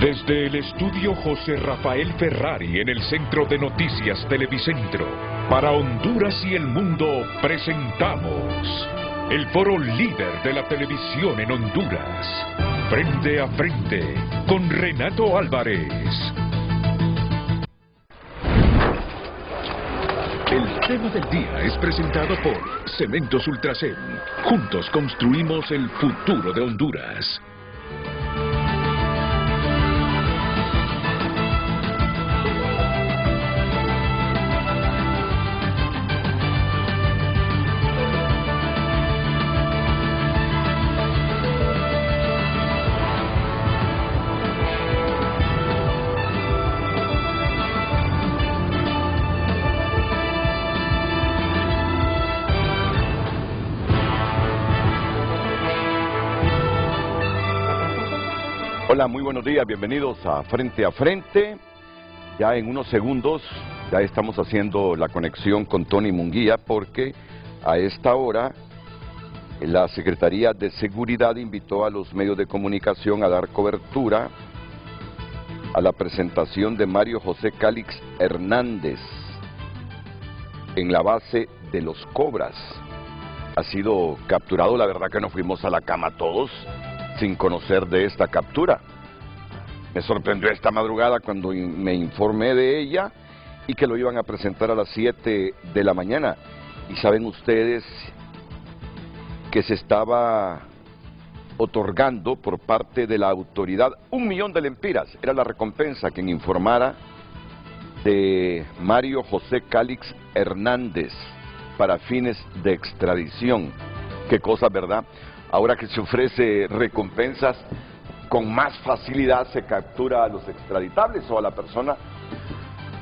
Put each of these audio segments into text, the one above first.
Desde el estudio José Rafael Ferrari en el Centro de Noticias Televicentro, para Honduras y el mundo presentamos el foro líder de la televisión en Honduras. Frente a frente con Renato Álvarez. El tema del día es presentado por Cementos Ultracel. Juntos construimos el futuro de Honduras. Hola, muy buenos días, bienvenidos a Frente. Ya en unos segundos ya estamos haciendo la conexión con Tony Munguía porque a esta hora la Secretaría de Seguridad invitó a los medios de comunicación a dar cobertura a la presentación de Mario José Cálix Hernández en la base de Los Cobras. Ha sido capturado, la verdad que nos fuimos a la cama todos sin conocer de esta captura. Me sorprendió esta madrugada cuando me informé de ella y que lo iban a presentar a las 7 de la mañana. Y saben ustedes que se estaba otorgando por parte de la autoridad 1 millón de lempiras. Era la recompensa quien informara de Mario José Cálix Hernández para fines de extradición. Qué cosa, ¿verdad? Ahora que se ofrece recompensas, con más facilidad se captura a los extraditables o a la persona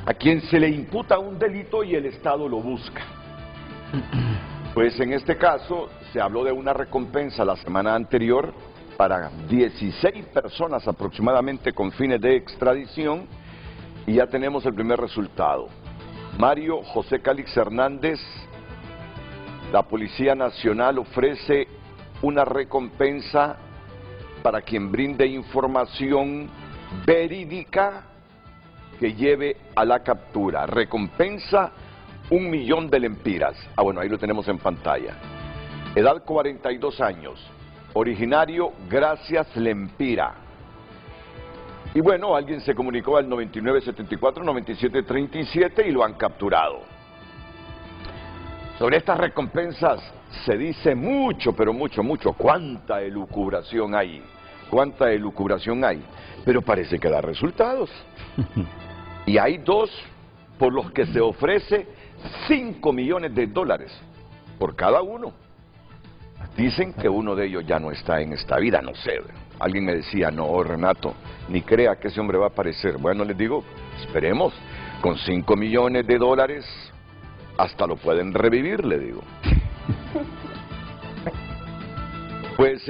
a quien se le imputa un delito y el Estado lo busca. Pues en este caso se habló de una recompensa la semana anterior para 16 personas aproximadamente con fines de extradición y ya tenemos el primer resultado. Mario José Cálix Hernández, la Policía Nacional ofrece una recompensa para quien brinde información verídica que lleve a la captura. Recompensa 1 millón de lempiras. Ah, bueno, ahí lo tenemos en pantalla. Edad 42 años. Originario Gracias Lempira. Y bueno, alguien se comunicó al 9974-9737 y lo han capturado. Sobre estas recompensas se dice mucho, pero mucho. ¿Cuánta elucubración hay? ¿Cuánta elucubración hay? Pero parece que da resultados. Y hay dos por los que se ofrece 5 millones de dólares por cada uno. Dicen que uno de ellos ya no está en esta vida, no sé. Alguien me decía, no, Renato, ni crea que ese hombre va a aparecer. Bueno, les digo, esperemos, con 5 millones de dólares hasta lo pueden revivir, le digo. Pues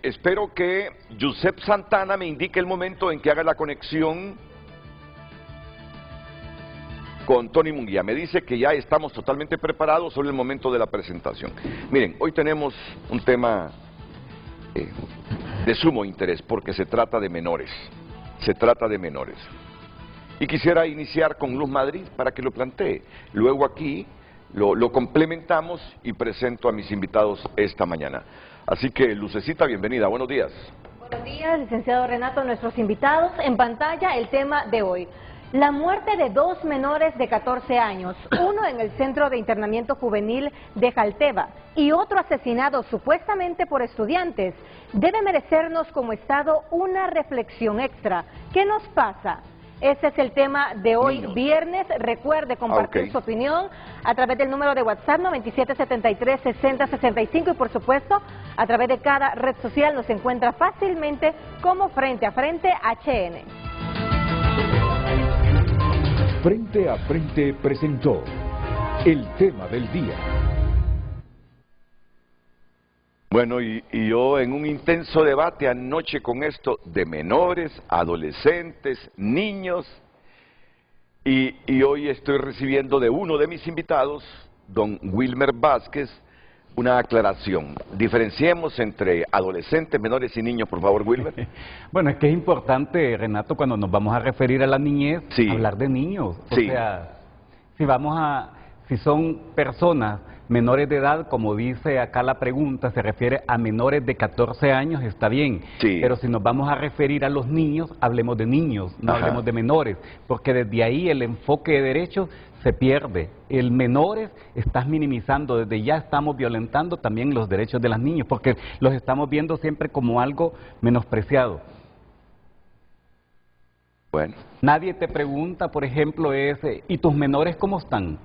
espero que Josep Santana me indique el momento en que haga la conexión con Tony Munguía. Me dice que ya estamos totalmente preparados sobre el momento de la presentación. Miren, hoy tenemos un tema de sumo interés porque se trata de menores. Y quisiera iniciar con Luz Madrid para que lo plantee. Luego aquí lo complementamos y presento a mis invitados esta mañana. Así que, Lucecita, bienvenida. Buenos días. Buenos días, licenciado Renato, nuestros invitados. En pantalla el tema de hoy. La muerte de 2 menores de 14 años, uno en el Centro de Internamiento Juvenil de Jalteva y otro asesinado supuestamente por estudiantes, debe merecernos como Estado una reflexión extra. ¿Qué nos pasa? Ese es el tema de hoy, viernes. Recuerde compartir su opinión a través del número de WhatsApp 9773-6065 y por supuesto a través de cada red social nos encuentra fácilmente como Frente a Frente HN. Frente a Frente presentó el tema del día. Bueno, y yo en un intenso debate anoche con esto de menores, adolescentes, niños, y hoy estoy recibiendo de uno de mis invitados, don Wilmer Vázquez, una aclaración. Diferenciemos entre adolescentes, menores y niños, por favor, Wilmer. Bueno, es que es importante, Renato, cuando nos vamos a referir a la niñez, Sí. hablar de niños. O Sí. sea, si son personas menores de edad, como dice acá la pregunta, se refiere a menores de 14 años, está bien. Sí. Pero si nos vamos a referir a los niños, hablemos de niños, no Ajá. hablemos de menores, porque desde ahí el enfoque de derechos se pierde. El menores estás minimizando, desde ya estamos violentando también los derechos de los niños, porque los estamos viendo siempre como algo menospreciado. Bueno, Nadie te pregunta, por ejemplo, ¿y tus menores cómo están?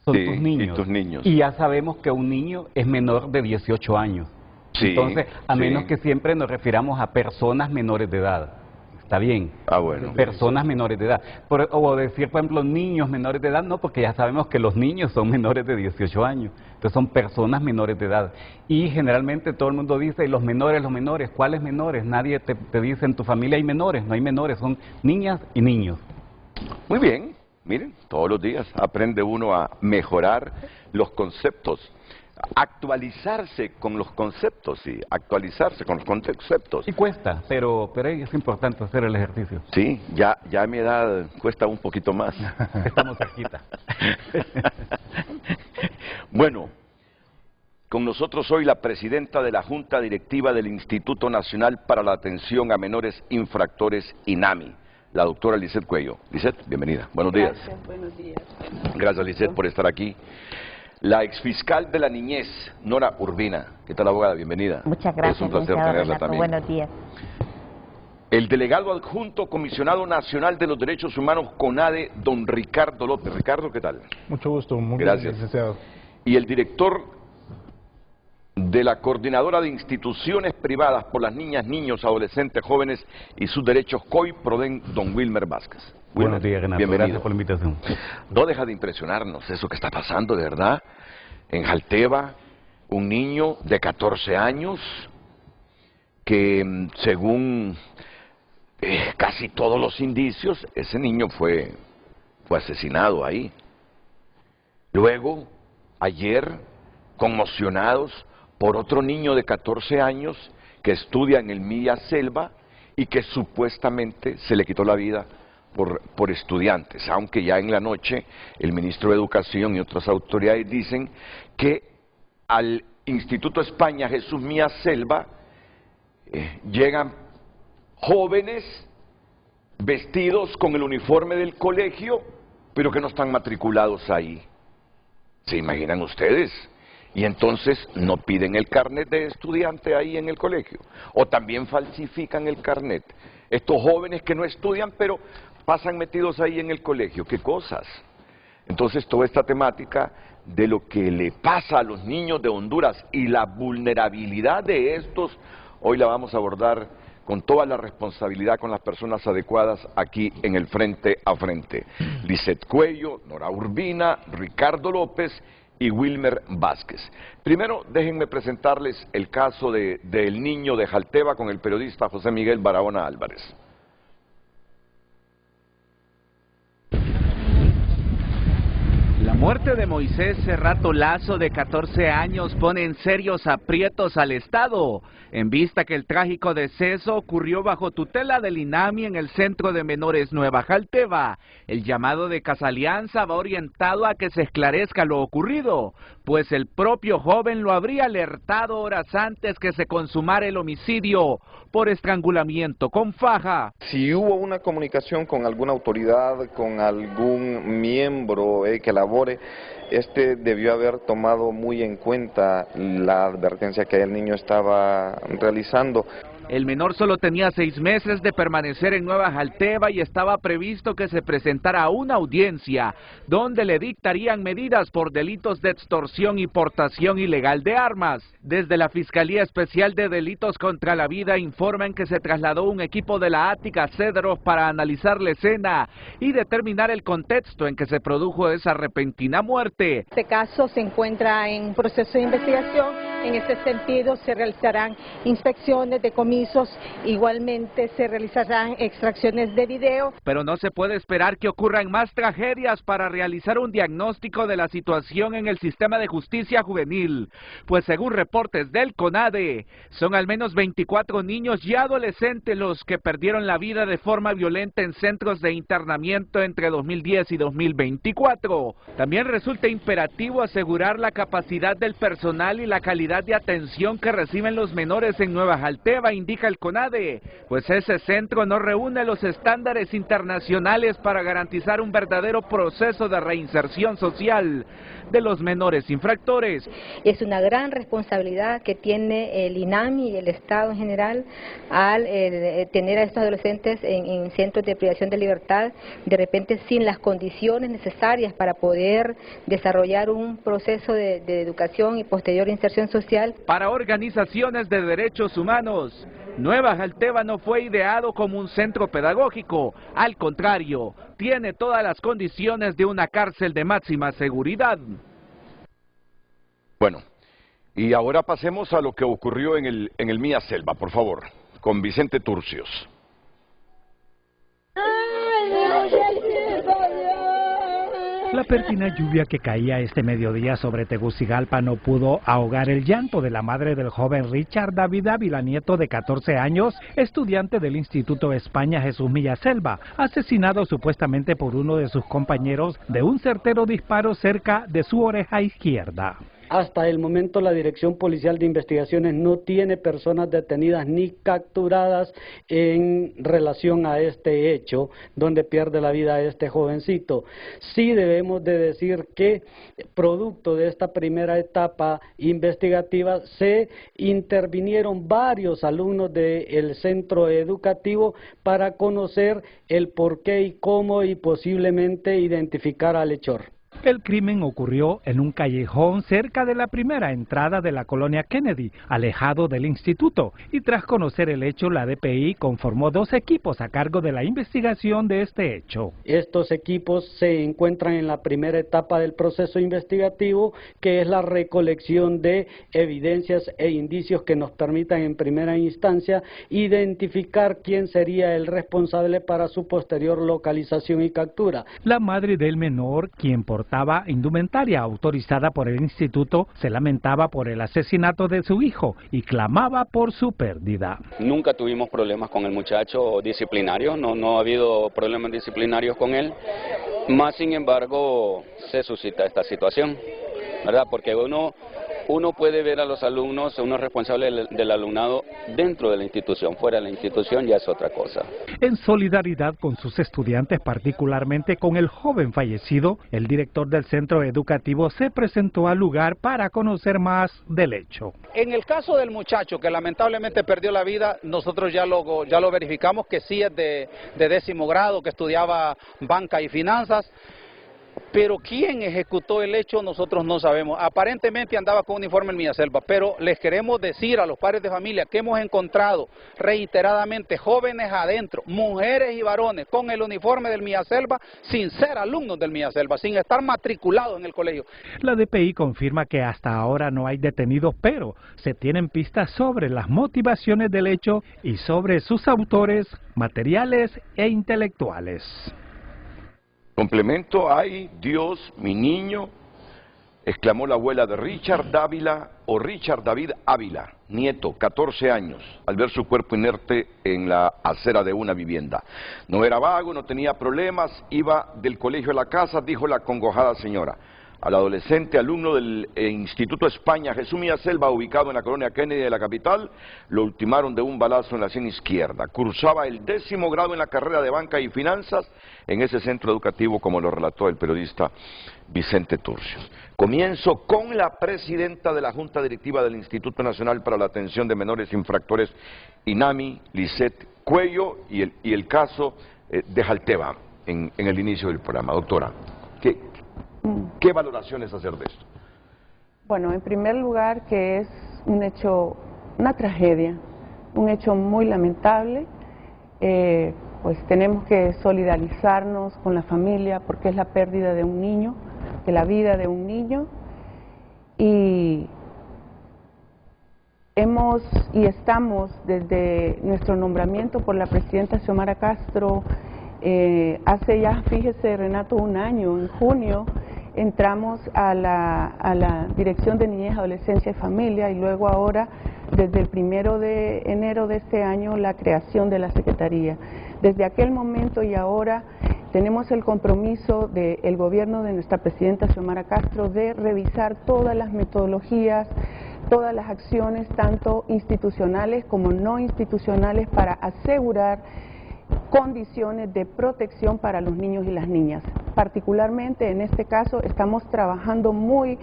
Son Sí, tus niños. y tus niños. Y ya sabemos que un niño es menor de 18 años. Sí, Entonces, a sí. menos que siempre nos refiramos a personas menores de edad. Está bien. bueno. Personas menores de edad. O decir, por ejemplo, niños menores de edad, no, porque ya sabemos que los niños son menores de 18 años. Entonces son personas menores de edad. Y generalmente todo el mundo dice, los menores, ¿cuáles menores? Nadie te dice, en tu familia hay menores, no hay menores, son niñas y niños. Muy bien, miren, todos los días aprende uno a mejorar los conceptos, actualizarse con los conceptos, sí, actualizarse con los conceptos. Y cuesta, pero es importante hacer el ejercicio. Sí, ya a mi edad cuesta un poquito más. Estamos cerquita. Bueno, con nosotros hoy la presidenta de la Junta Directiva del Instituto Nacional para la Atención a Menores Infractores, INAMI, la doctora Lisette Cuello. Lisette, bienvenida. Buenos días. Gracias, buenos días. Gracias, Lisette, por estar aquí. La exfiscal de la niñez, Nora Urbina. ¿Qué tal, abogada? Bienvenida. Muchas gracias, Es un placer licenciado tenerla Renato. también. Buenos días. El delegado adjunto comisionado nacional de los derechos humanos, CONADE, don Ricardo López. Ricardo, ¿qué tal? Mucho gusto, muy Gracias. bien, licenciado. Y el director de la Coordinadora de Instituciones Privadas por las Niñas, Niños, Adolescentes, Jóvenes y sus Derechos, COI, PRODEN, don Wilmer Vázquez. Buenos días, Renato. Bienvenido. Gracias por la invitación. No deja de impresionarnos eso que está pasando, de verdad. En Jalteva, un niño de 14 años que, según casi todos los indicios, ese niño fue asesinado ahí. Luego, ayer, conmocionados por otro niño de 14 años que estudia en el MIA Selva y que supuestamente se le quitó la vida por estudiantes, aunque ya en la noche el ministro de Educación y otras autoridades dicen que al Instituto España Jesús Mía Selva llegan jóvenes vestidos con el uniforme del colegio, pero que no están matriculados ahí. ¿Se imaginan ustedes? Y entonces no piden el carnet de estudiante ahí en el colegio, o también falsifican el carnet. Estos jóvenes que no estudian, pero pasan metidos ahí en el colegio. ¿Qué cosas? Entonces toda esta temática de lo que le pasa a los niños de Honduras y la vulnerabilidad de estos, hoy la vamos a abordar con toda la responsabilidad, con las personas adecuadas aquí en el Frente a Frente. Lisette Cuello, Nora Urbina, Ricardo López y Wilmer Vázquez. Primero, déjenme presentarles el caso del niño de Jalteva con el periodista José Miguel Barahona Álvarez. La muerte de Moisés Cerrato Lazo, de 14 años, pone en serios aprietos al Estado, en vista que el trágico deceso ocurrió bajo tutela del INAMI en el Centro de Menores Nueva Jalteva. El llamado de Casa Alianza va orientado a que se esclarezca lo ocurrido, pues el propio joven lo habría alertado horas antes que se consumara el homicidio por estrangulamiento con faja. Si hubo una comunicación con alguna autoridad, con algún miembro que labore, debió haber tomado muy en cuenta la advertencia que el niño estaba realizando. El menor solo tenía 6 meses de permanecer en Nueva Jalteva y estaba previsto que se presentara una audiencia donde le dictarían medidas por delitos de extorsión y portación ilegal de armas. Desde la Fiscalía Especial de Delitos contra la Vida informan que se trasladó un equipo de la Ática Cedros para analizar la escena y determinar el contexto en que se produjo esa repentina muerte. Este caso se encuentra en proceso de investigación. En ese sentido se realizarán inspecciones, decomisos permisos, igualmente se realizarán extracciones de video. Pero no se puede esperar que ocurran más tragedias para realizar un diagnóstico de la situación en el sistema de justicia juvenil, pues según reportes del CONADE, son al menos 24 niños y adolescentes los que perdieron la vida de forma violenta en centros de internamiento entre 2010 y 2024. También resulta imperativo asegurar la capacidad del personal y la calidad de atención que reciben los menores en Nueva Jalteva, indica el CONADE, pues ese centro no reúne los estándares internacionales para garantizar un verdadero proceso de reinserción social de los menores infractores. Es una gran responsabilidad que tiene el INAMI y el Estado en general al tener a estos adolescentes en centros de privación de libertad, de repente sin las condiciones necesarias para poder desarrollar un proceso de educación y posterior inserción social. Para organizaciones de derechos humanos, Nueva Jalteva no fue ideado como un centro pedagógico, al contrario, tiene todas las condiciones de una cárcel de máxima seguridad. Bueno, y ahora pasemos a lo que ocurrió en el Mía Selva, por favor, con Vicente Turcios. La pertina lluvia que caía este mediodía sobre Tegucigalpa no pudo ahogar el llanto de la madre del joven Richard David Ávila, nieto de 14 años, estudiante del Instituto España Jesús Mía Selva, asesinado supuestamente por uno de sus compañeros de un certero disparo cerca de su oreja izquierda. Hasta el momento la Dirección Policial de Investigaciones no tiene personas detenidas ni capturadas en relación a este hecho donde pierde la vida este jovencito. Sí debemos de decir que producto de esta primera etapa investigativa se intervinieron varios alumnos del centro educativo para conocer el por qué y cómo y posiblemente identificar al hechor. El crimen ocurrió en un callejón cerca de la primera entrada de la colonia Kennedy, alejado del instituto, y tras conocer el hecho, la DPI conformó 2 equipos a cargo de la investigación de este hecho. Estos equipos se encuentran en la primera etapa del proceso investigativo, que es la recolección de evidencias e indicios que nos permitan en primera instancia identificar quién sería el responsable para su posterior localización y captura. La madre del menor, quien portaba indumentaria autorizada por el instituto, se lamentaba por el asesinato de su hijo y clamaba por su pérdida. Nunca tuvimos problemas con el muchacho disciplinarios, no ha habido problemas disciplinarios con él, más sin embargo se suscita esta situación, ¿verdad? Porque uno puede ver a los alumnos, uno es responsable del alumnado dentro de la institución, fuera de la institución ya es otra cosa. En solidaridad con sus estudiantes, particularmente con el joven fallecido, el director del centro educativo se presentó al lugar para conocer más del hecho. En el caso del muchacho que lamentablemente perdió la vida, nosotros ya lo verificamos que sí es de 10º grado, que estudiaba banca y finanzas. Pero quién ejecutó el hecho nosotros no sabemos. Aparentemente andaba con uniforme en Mía Selva, pero les queremos decir a los padres de familia que hemos encontrado reiteradamente jóvenes adentro, mujeres y varones con el uniforme del Mía Selva sin ser alumnos del Mía Selva, sin estar matriculados en el colegio. La DPI confirma que hasta ahora no hay detenidos, pero se tienen pistas sobre las motivaciones del hecho y sobre sus autores materiales e intelectuales. Complemento, ay Dios, mi niño, exclamó la abuela de Richard Dávila o Richard David Ávila, nieto, 14 años, al ver su cuerpo inerte en la acera de una vivienda. No era vago, no tenía problemas, iba del colegio a la casa, dijo la acongojada señora. Al adolescente alumno del Instituto España Jesús Mía Selva, ubicado en la colonia Kennedy de la capital, lo ultimaron de un balazo en la sien izquierda. Cursaba el 10º grado en la carrera de Banca y Finanzas en ese centro educativo, como lo relató el periodista Vicente Turcios. Comienzo con la presidenta de la Junta Directiva del Instituto Nacional para la Atención de Menores Infractores, INAMI, Lisette Cuello, y el caso de Jalteva en el inicio del programa. Doctora, ¿qué valoraciones hacer de esto? Bueno, en primer lugar que es un hecho, una tragedia, un hecho muy lamentable, pues tenemos que solidarizarnos con la familia porque es la pérdida de un niño, de la vida de un niño, y hemos y estamos desde nuestro nombramiento por la presidenta Xiomara Castro, hace ya, fíjese Renato, un año, en junio, entramos a la Dirección de Niñez, Adolescencia y Familia y luego ahora, desde el 1 de enero de este año, la creación de la Secretaría. Desde aquel momento y ahora tenemos el compromiso del gobierno de nuestra presidenta Xiomara Castro de revisar todas las metodologías, todas las acciones, tanto institucionales como no institucionales, para asegurar condiciones de protección para los niños y las niñas. Particularmente en este caso estamos trabajando muy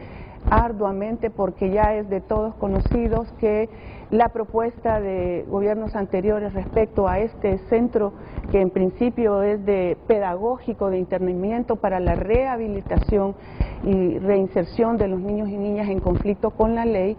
arduamente porque ya es de todos conocidos que la propuesta de gobiernos anteriores respecto a este centro, que en principio es de pedagógico de internamiento para la rehabilitación y reinserción de los niños y niñas en conflicto con la ley,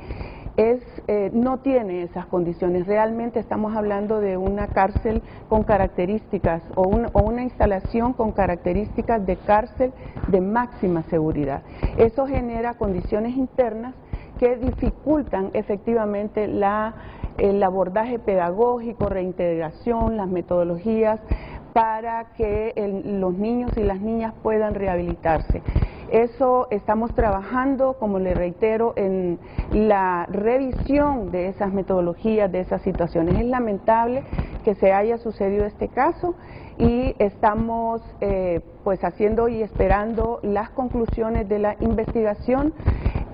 no tiene esas condiciones. Realmente estamos hablando de una cárcel con características o una instalación con características de cárcel de máxima seguridad. Eso genera condiciones internas que dificultan efectivamente el abordaje pedagógico, reintegración, las metodologías para que los niños y las niñas puedan rehabilitarse. Eso estamos trabajando, como le reitero, en la revisión de esas metodologías, de esas situaciones. Es lamentable que se haya sucedido este caso y estamos pues haciendo y esperando las conclusiones de la investigación,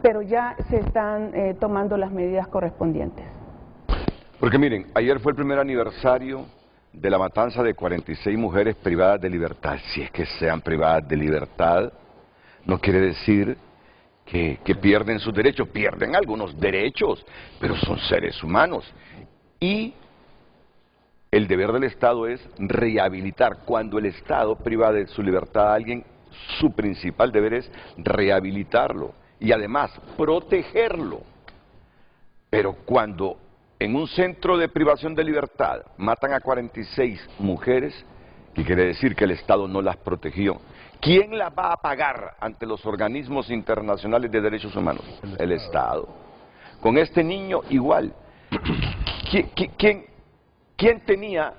pero ya se están tomando las medidas correspondientes. Porque miren, ayer fue el primer aniversario de la matanza de 46 mujeres privadas de libertad. Si es que sean privadas de libertad, no quiere decir que pierden sus derechos, pierden algunos derechos, pero son seres humanos. Y el deber del Estado es rehabilitar. Cuando el Estado priva de su libertad a alguien, su principal deber es rehabilitarlo y además protegerlo. Pero cuando en un centro de privación de libertad matan a 46 mujeres, ¿qué quiere decir? Que el Estado no las protegió. ¿Quién las va a pagar ante los organismos internacionales de derechos humanos? El Estado. Con este niño igual. ¿Quién tenía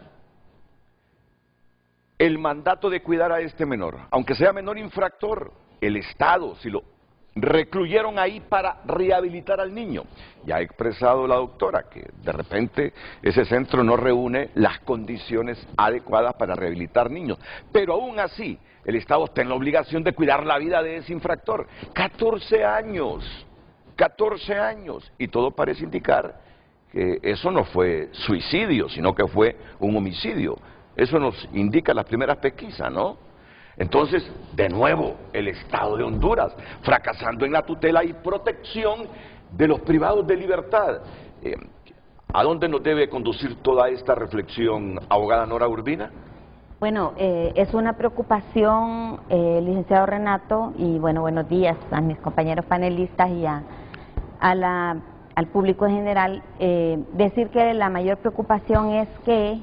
el mandato de cuidar a este menor? Aunque sea menor infractor, el Estado, si lo recluyeron ahí para rehabilitar al niño. Ya ha expresado la doctora que de repente ese centro no reúne las condiciones adecuadas para rehabilitar niños. Pero aún así, el Estado está en la obligación de cuidar la vida de ese infractor. 14 años, y todo parece indicar que eso no fue suicidio, sino que fue un homicidio. Eso nos indica las primeras pesquisas, ¿no? Entonces, de nuevo, el Estado de Honduras, fracasando en la tutela y protección de los privados de libertad. ¿A dónde nos debe conducir toda esta reflexión, abogada Nora Urbina? Bueno, es una preocupación, licenciado Renato, y bueno, buenos días a mis compañeros panelistas y al público en general. Decir que la mayor preocupación es que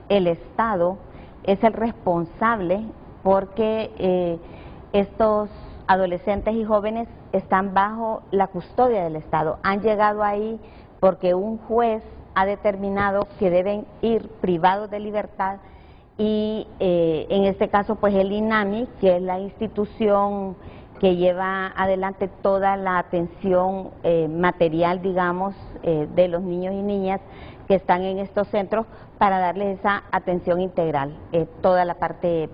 el Estado es el responsable porque estos adolescentes y jóvenes están bajo la custodia del Estado. Han llegado ahí porque un juez ha determinado que deben ir privados de libertad y en este caso pues el INAMI, que es la institución que lleva adelante toda la atención material, digamos, de los niños y niñas que están en estos centros para darles esa atención integral, toda la parte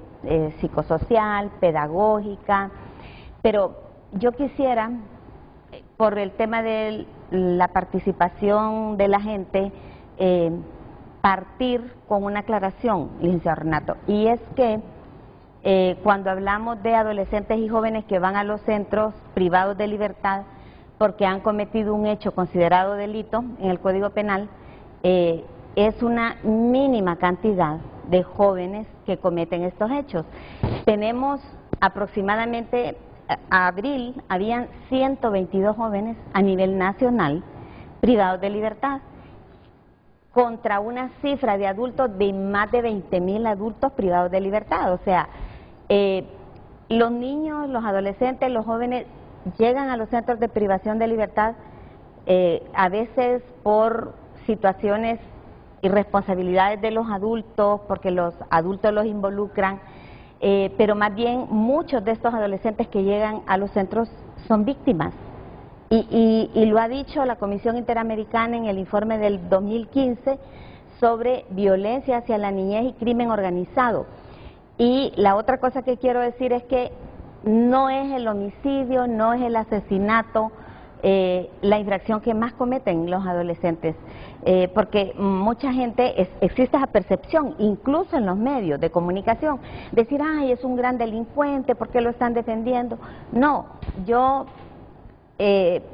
psicosocial, pedagógica. Pero yo quisiera, por el tema de la participación de la gente, partir con una aclaración, licenciado Renato, y es que cuando hablamos de adolescentes y jóvenes que van a los centros privados de libertad porque han cometido un hecho considerado delito en el Código Penal, es una mínima cantidad de jóvenes que cometen estos hechos. Tenemos aproximadamente, a abril, habían 122 jóvenes a nivel nacional privados de libertad, contra una cifra de adultos de más de 20.000 adultos privados de libertad. O sea, los niños, los adolescentes, los jóvenes llegan a los centros de privación de libertad a veces por situaciones y responsabilidades de los adultos, porque los adultos los involucran, pero más bien muchos de estos adolescentes que llegan a los centros son víctimas. Y lo ha dicho la Comisión Interamericana en el informe del 2015 sobre violencia hacia la niñez y crimen organizado. Y la otra cosa que quiero decir es que no es el homicidio, no es el asesinato la infracción que más cometen los adolescentes, porque mucha gente, existe esa percepción, incluso en los medios de comunicación, decir, ay, es un gran delincuente, ¿por qué lo están defendiendo? No,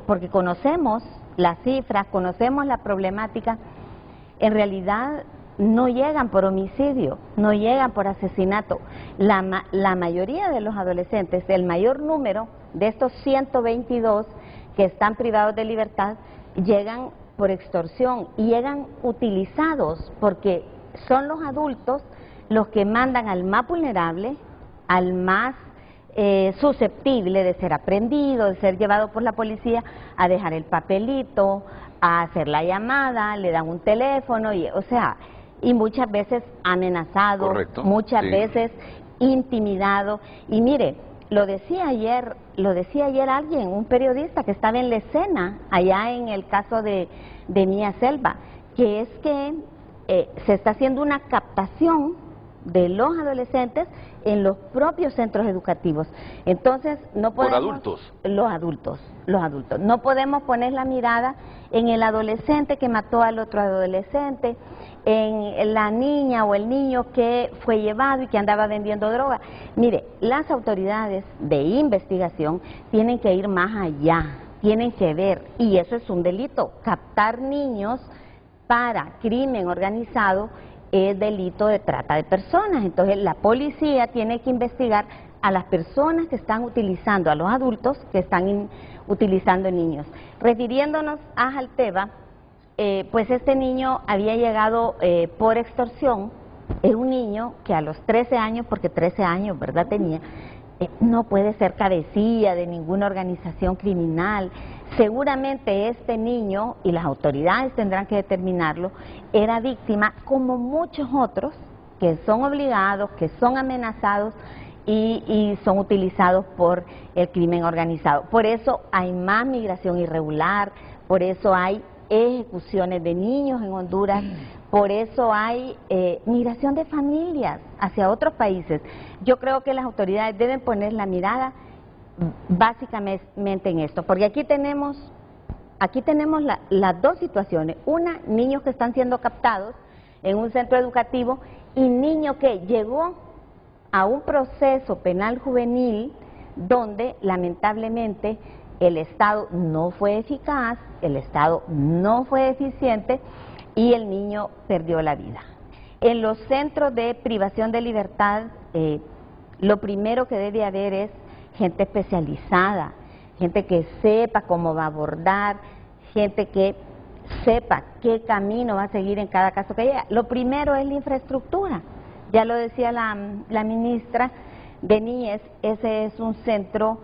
porque conocemos las cifras, conocemos la problemática, en realidad no llegan por homicidio, no llegan por asesinato. La mayoría de los adolescentes, el mayor número de estos 122 que están privados de libertad, llegan por extorsión y llegan utilizados porque son los adultos los que mandan al más vulnerable, al más susceptible de ser aprendido, de ser llevado por la policía, a dejar el papelito, a hacer la llamada, le dan un teléfono, y muchas veces amenazado, correcto, muchas veces intimidado. Y mire, lo decía ayer alguien, un periodista que estaba en la escena, allá en el caso de Mía Selva, que es que se está haciendo una captación de los adolescentes en los propios centros educativos. Entonces, no podemos... ¿Por adultos? Los adultos. No podemos poner la mirada en el adolescente que mató al otro adolescente, en la niña o el niño que fue llevado y que andaba vendiendo droga. Mire, las autoridades de investigación tienen que ir más allá, tienen que ver, y eso es un delito. Captar niños para crimen organizado es delito de trata de personas. Entonces la policía tiene que investigar a las personas que están utilizando, a los adultos que están utilizando niños. Refiriéndonos a Jalteva, pues este niño había llegado por extorsión. Es un niño que a los 13 años, porque 13 años, ¿verdad?, tenía, no puede ser cabecilla de ninguna organización criminal. Seguramente este niño, y las autoridades tendrán que determinarlo, era víctima, como muchos otros, que son obligados, que son amenazados y son utilizados por el crimen organizado. Por eso hay más migración irregular, por eso hay ejecuciones de niños en Honduras, por eso hay migración de familias hacia otros países. Yo creo que las autoridades deben poner la mirada básicamente en esto, porque aquí tenemos las dos situaciones: una, niños que están siendo captados en un centro educativo, y niño que llegó a un proceso penal juvenil donde lamentablemente el Estado no fue eficaz, el Estado no fue eficiente y el niño perdió la vida. En los centros de privación de libertad, lo primero que debe haber es gente especializada, gente que sepa cómo va a abordar, gente que sepa qué camino va a seguir en cada caso que llega. Lo primero es la infraestructura. Ya lo decía la ministra de Niñez, ese es un centro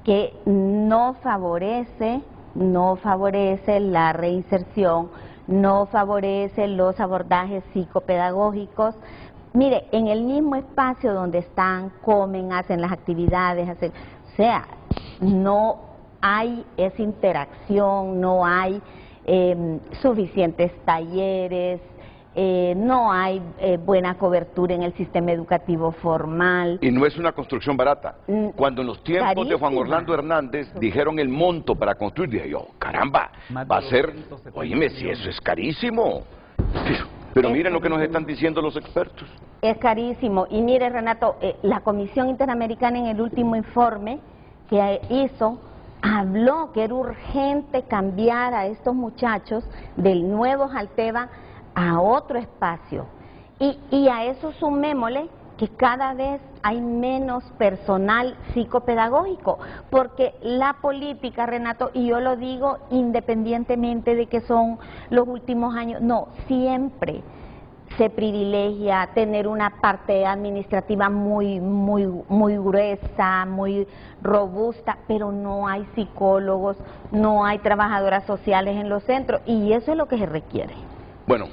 que no favorece la reinserción, no favorece los abordajes psicopedagógicos. Mire, en el mismo espacio donde están, comen, hacen las actividades, no hay esa interacción, no hay suficientes talleres, no hay buena cobertura en el sistema educativo formal. Y no es una construcción barata. Cuando en los tiempos de Juan Orlando Hernández dijeron el monto para construir, dije yo, caramba, va a ser, óyeme, si eso es carísimo. Pero miren lo que nos están diciendo los expertos. Es carísimo. Y mire, Renato, la Comisión Interamericana en el último informe que hizo, habló que era urgente cambiar a estos muchachos del nuevo Jalteva a otro espacio. Y a eso sumémosle que cada vez hay menos personal psicopedagógico, porque la política, Renato, y yo lo digo independientemente de que son los últimos años, no, siempre se privilegia tener una parte administrativa muy gruesa, muy robusta, pero no hay psicólogos, no hay trabajadoras sociales en los centros, y eso es lo que se requiere. Bueno,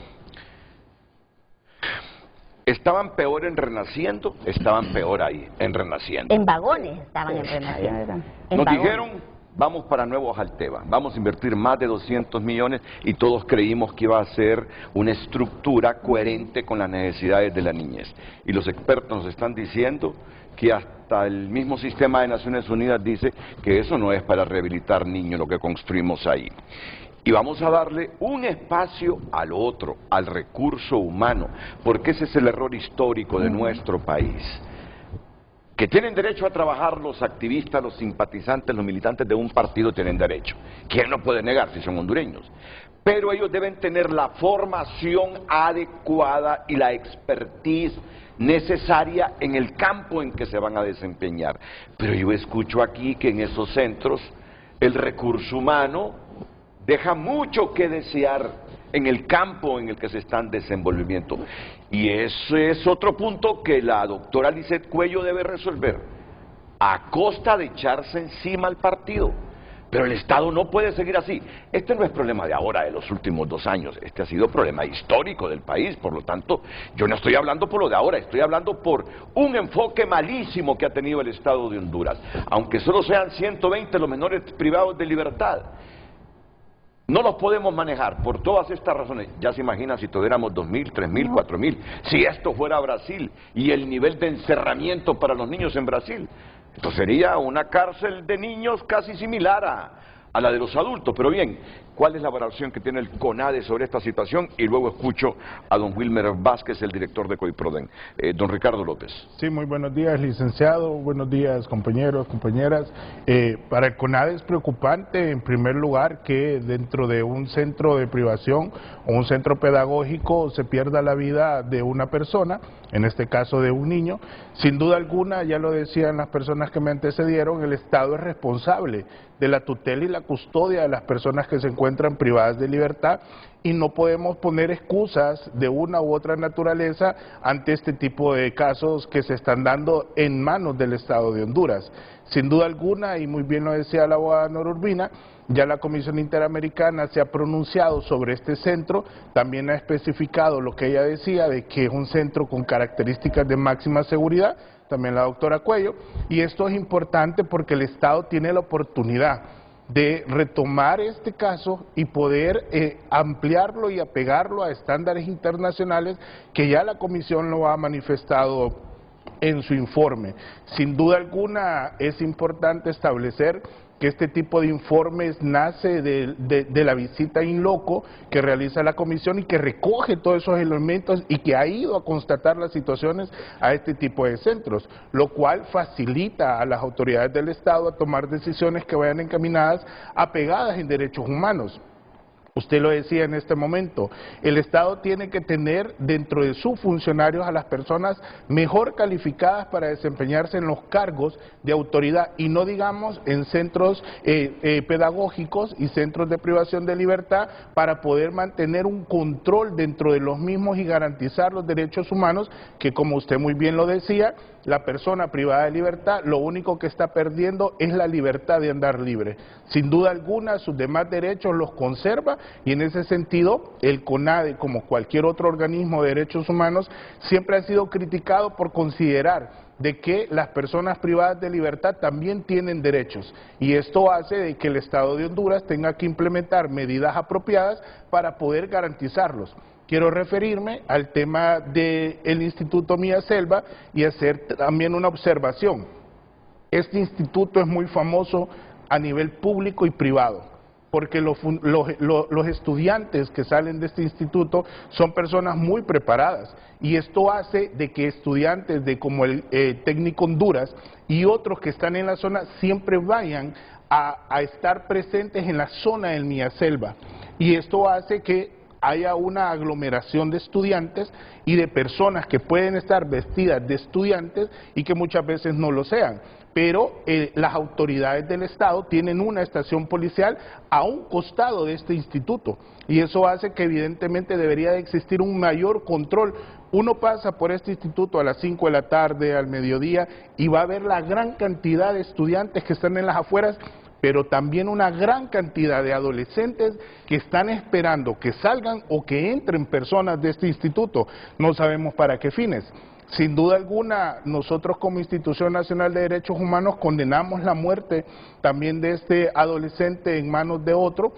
estaban peor en Renaciendo, estaban peor ahí, en Renaciendo. En vagones estaban en Renaciendo. Nos dijeron, vamos para Nuevo Jalteva, vamos a invertir más de 200 millones y todos creímos que iba a ser una estructura coherente con las necesidades de la niñez. Y los expertos nos están diciendo que hasta el mismo sistema de Naciones Unidas dice que eso no es para rehabilitar niños lo que construimos ahí. Y vamos a darle un espacio al otro, al recurso humano, porque ese es el error histórico de nuestro país. Que tienen derecho a trabajar los activistas, los simpatizantes, los militantes de un partido tienen derecho. ¿Quién no puede negar si son hondureños? Pero ellos deben tener la formación adecuada y la expertise necesaria en el campo en que se van a desempeñar. Pero yo escucho aquí que en esos centros el recurso humano deja mucho que desear en el campo en el que se están desenvolviendo. Y ese es otro punto que la doctora Lisset Cuello debe resolver, a costa de echarse encima al partido. Pero el Estado no puede seguir así. Este no es problema de ahora, de los últimos 2 años. Este ha sido problema histórico del país. Por lo tanto, yo no estoy hablando por lo de ahora, estoy hablando por un enfoque malísimo que ha tenido el Estado de Honduras. Aunque solo sean 120 los menores privados de libertad, no los podemos manejar por todas estas razones. Ya se imaginan si tuviéramos 2.000, 3.000, 4.000. Si esto fuera Brasil y el nivel de encerramiento para los niños en Brasil, esto sería una cárcel de niños casi similar a la de los adultos. Pero bien, ¿cuál es la valoración que tiene el CONADE sobre esta situación? Y luego escucho a don Wilmer Vázquez, el director de COIPRODEN. Don Ricardo López. Sí, muy buenos días, licenciado. Buenos días, compañeros, compañeras. Para el CONADE es preocupante, en primer lugar, que dentro de un centro de privación o un centro pedagógico se pierda la vida de una persona, en este caso de un niño. Sin duda alguna, ya lo decían las personas que me antecedieron, el Estado es responsable de la tutela y la custodia de las personas que se encuentran privadas de libertad, y no podemos poner excusas de una u otra naturaleza ante este tipo de casos que se están dando en manos del Estado de Honduras. Sin duda alguna, y muy bien lo decía la abogada Nora Urbina, ya la Comisión Interamericana se ha pronunciado sobre este centro, también ha especificado lo que ella decía de que es un centro con características de máxima seguridad, también la doctora Cuello, y esto es importante porque el Estado tiene la oportunidad de retomar este caso y poder ampliarlo y apegarlo a estándares internacionales que ya la Comisión lo ha manifestado en su informe. Sin duda alguna es importante establecer que este tipo de informes nace de la visita in loco que realiza la Comisión y que recoge todos esos elementos y que ha ido a constatar las situaciones a este tipo de centros, lo cual facilita a las autoridades del Estado a tomar decisiones que vayan encaminadas apegadas en derechos humanos. Usted lo decía en este momento, el Estado tiene que tener dentro de sus funcionarios a las personas mejor calificadas para desempeñarse en los cargos de autoridad y no digamos en centros pedagógicos y centros de privación de libertad para poder mantener un control dentro de los mismos y garantizar los derechos humanos que, como usted muy bien lo decía, la persona privada de libertad lo único que está perdiendo es la libertad de andar libre. Sin duda alguna sus demás derechos los conserva y en ese sentido el CONADE, como cualquier otro organismo de derechos humanos, siempre ha sido criticado por considerar de que las personas privadas de libertad también tienen derechos y esto hace de que el Estado de Honduras tenga que implementar medidas apropiadas para poder garantizarlos. Quiero referirme al tema del Instituto Mía Selva y hacer también una observación. Este instituto es muy famoso a nivel público y privado, porque los estudiantes que salen de este instituto son personas muy preparadas y esto hace de que estudiantes de como el Técnico Honduras y otros que están en la zona siempre vayan a estar presentes en la zona del Mía Selva y esto hace que haya una aglomeración de estudiantes y de personas que pueden estar vestidas de estudiantes y que muchas veces no lo sean. Pero las autoridades del Estado tienen una estación policial a un costado de este instituto y eso hace que evidentemente debería de existir un mayor control. Uno pasa por este instituto a las 5 de la tarde, al mediodía, y va a ver la gran cantidad de estudiantes que están en las afueras, pero también una gran cantidad de adolescentes que están esperando que salgan o que entren personas de este instituto. No sabemos para qué fines. Sin duda alguna, nosotros como Institución Nacional de Derechos Humanos condenamos la muerte también de este adolescente en manos de otro.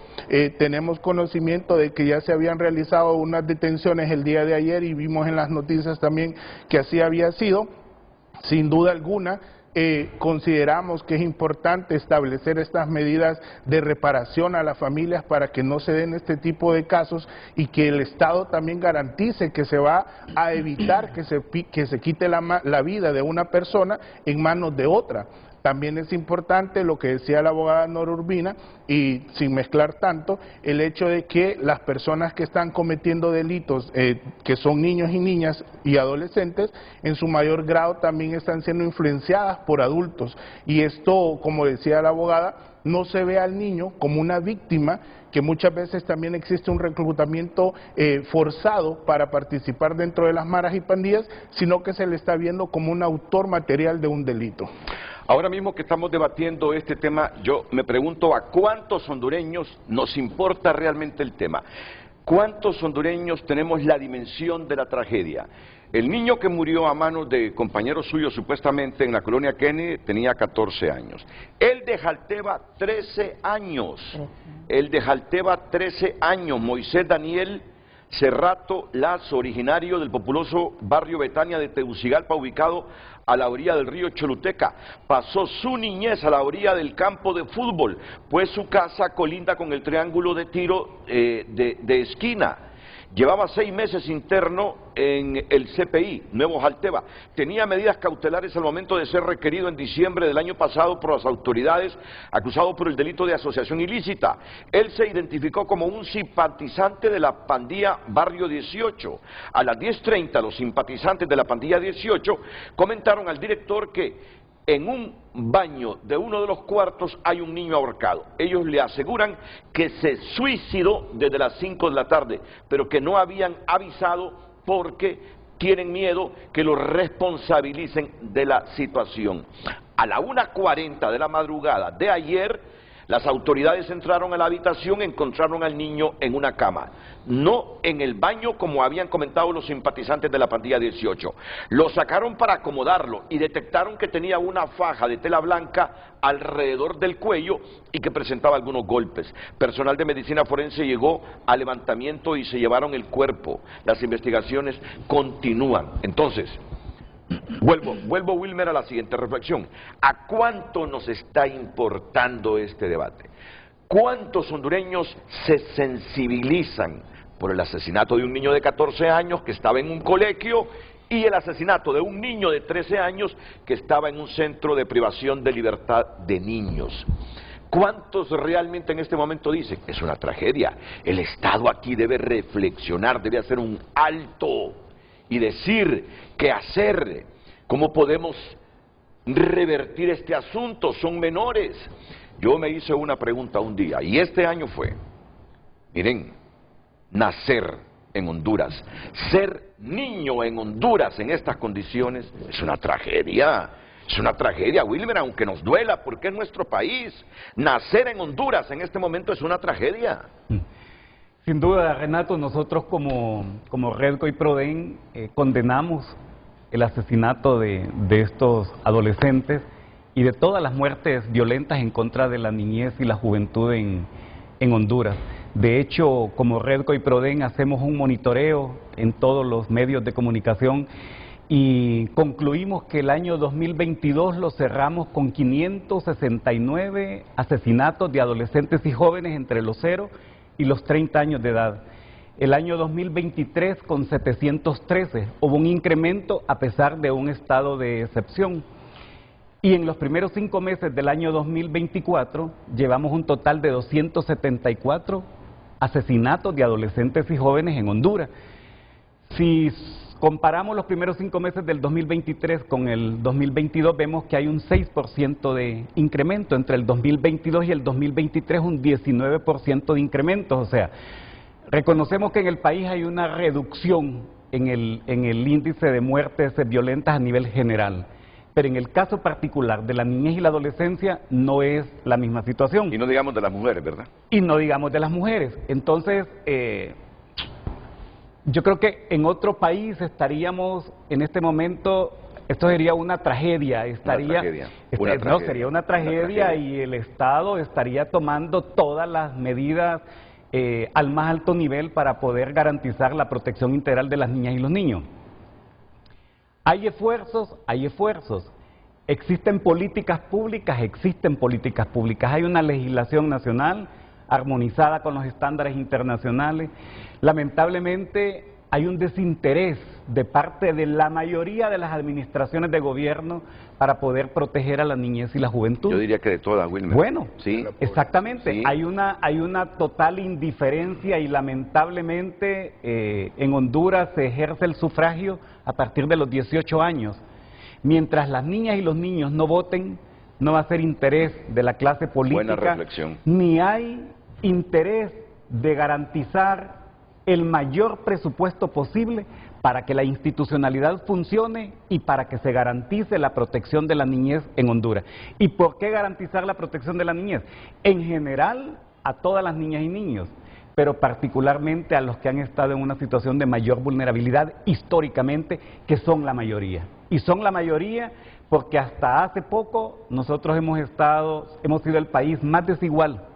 Tenemos conocimiento de que ya se habían realizado unas detenciones el día de ayer y vimos en las noticias también que así había sido. Sin duda alguna, consideramos que es importante establecer estas medidas de reparación a las familias para que no se den este tipo de casos y que el Estado también garantice que se va a evitar que se quite la vida de una persona en manos de otra. También es importante lo que decía la abogada Nora Urbina, y sin mezclar tanto, el hecho de que las personas que están cometiendo delitos, que son niños y niñas y adolescentes, en su mayor grado también están siendo influenciadas por adultos. Y esto, como decía la abogada, no se ve al niño como una víctima, que muchas veces también existe un reclutamiento forzado para participar dentro de las maras y pandillas, sino que se le está viendo como un autor material de un delito. Ahora mismo que estamos debatiendo este tema, yo me pregunto a cuántos hondureños nos importa realmente el tema. ¿Cuántos hondureños tenemos la dimensión de la tragedia? El niño que murió a manos de compañeros suyos supuestamente en la colonia Kennedy tenía 14 años. El de Jalteva, 13 años. El de Jalteva, 13 años. Moisés Daniel Cerrato Lazo, originario del populoso barrio Betania de Tegucigalpa, ubicado a la orilla del río Choluteca. Pasó su niñez a la orilla del campo de fútbol, pues su casa colinda con el triángulo de tiro de esquina. Llevaba 6 meses interno en el CPI, Nuevo Jalteva. Tenía medidas cautelares al momento de ser requerido en diciembre del año pasado por las autoridades, acusado por el delito de asociación ilícita. Él se identificó como un simpatizante de la pandilla Barrio 18. A las 10:30 los simpatizantes de la pandilla 18 comentaron al director que en un baño de uno de los cuartos hay un niño ahorcado. Ellos le aseguran que se suicidó desde las 5 de la tarde, pero que no habían avisado porque tienen miedo que lo responsabilicen de la situación. A la 1:40 de la madrugada de ayer, las autoridades entraron a la habitación y encontraron al niño en una cama, no en el baño como habían comentado los simpatizantes de la pandilla 18. Lo sacaron para acomodarlo y detectaron que tenía una faja de tela blanca alrededor del cuello y que presentaba algunos golpes. Personal de medicina forense llegó al levantamiento y se llevaron el cuerpo. Las investigaciones continúan. Entonces, Vuelvo, Wilmer, a la siguiente reflexión. ¿A cuánto nos está importando este debate? ¿Cuántos hondureños se sensibilizan por el asesinato de un niño de 14 años que estaba en un colegio y el asesinato de un niño de 13 años que estaba en un centro de privación de libertad de niños? ¿Cuántos realmente en este momento dicen, es una tragedia, el Estado aquí debe reflexionar, debe hacer un alto y decir qué hacer, cómo podemos revertir este asunto? Son menores. Yo me hice una pregunta un día, y este año fue, miren, nacer en Honduras, ser niño en Honduras en estas condiciones, es una tragedia. Es una tragedia, Wilmer, aunque nos duela, porque es nuestro país. Nacer en Honduras en este momento es una tragedia. Sin duda, Renato, nosotros como Redco y Proden condenamos el asesinato de estos adolescentes y de todas las muertes violentas en contra de la niñez y la juventud en Honduras. De hecho, como Redco y Proden hacemos un monitoreo en todos los medios de comunicación y concluimos que el año 2022 lo cerramos con 569 asesinatos de adolescentes y jóvenes entre los 0 y los 30 años de edad. El año 2023 con 713, hubo un incremento a pesar de un estado de excepción. Y en los primeros 5 meses del año 2024 llevamos un total de 274 asesinatos de adolescentes y jóvenes en Honduras. Si comparamos los primeros 5 meses del 2023 con el 2022, vemos que hay un 6% de incremento. Entre el 2022 y el 2023, un 19% de incremento. O sea, reconocemos que en el país hay una reducción en el índice de muertes violentas a nivel general. Pero en el caso particular de la niñez y la adolescencia no es la misma situación. Y no digamos de las mujeres, ¿verdad? Y no digamos de las mujeres. Entonces, yo creo que en otro país estaríamos en este momento, esto sería una tragedia, sería una tragedia y el Estado estaría tomando todas las medidas al más alto nivel para poder garantizar la protección integral de las niñas y los niños. Hay esfuerzos, existen políticas públicas, hay una legislación nacional armonizada con los estándares internacionales. Lamentablemente hay un desinterés de parte de la mayoría de las administraciones de gobierno para poder proteger a la niñez y la juventud. Yo diría que de todas, Wilmer. Bueno, sí, exactamente. Sí. Hay una total indiferencia y lamentablemente en Honduras se ejerce el sufragio a partir de los 18 años. Mientras las niñas y los niños no voten, no va a ser interés de la clase política. Buena reflexión. Ni hay interés de garantizar el mayor presupuesto posible para que la institucionalidad funcione y para que se garantice la protección de la niñez en Honduras. ¿Y por qué garantizar la protección de la niñez? En general, a todas las niñas y niños, pero particularmente a los que han estado en una situación de mayor vulnerabilidad históricamente, que son la mayoría. Y son la mayoría porque hasta hace poco nosotros hemos sido el país más desigual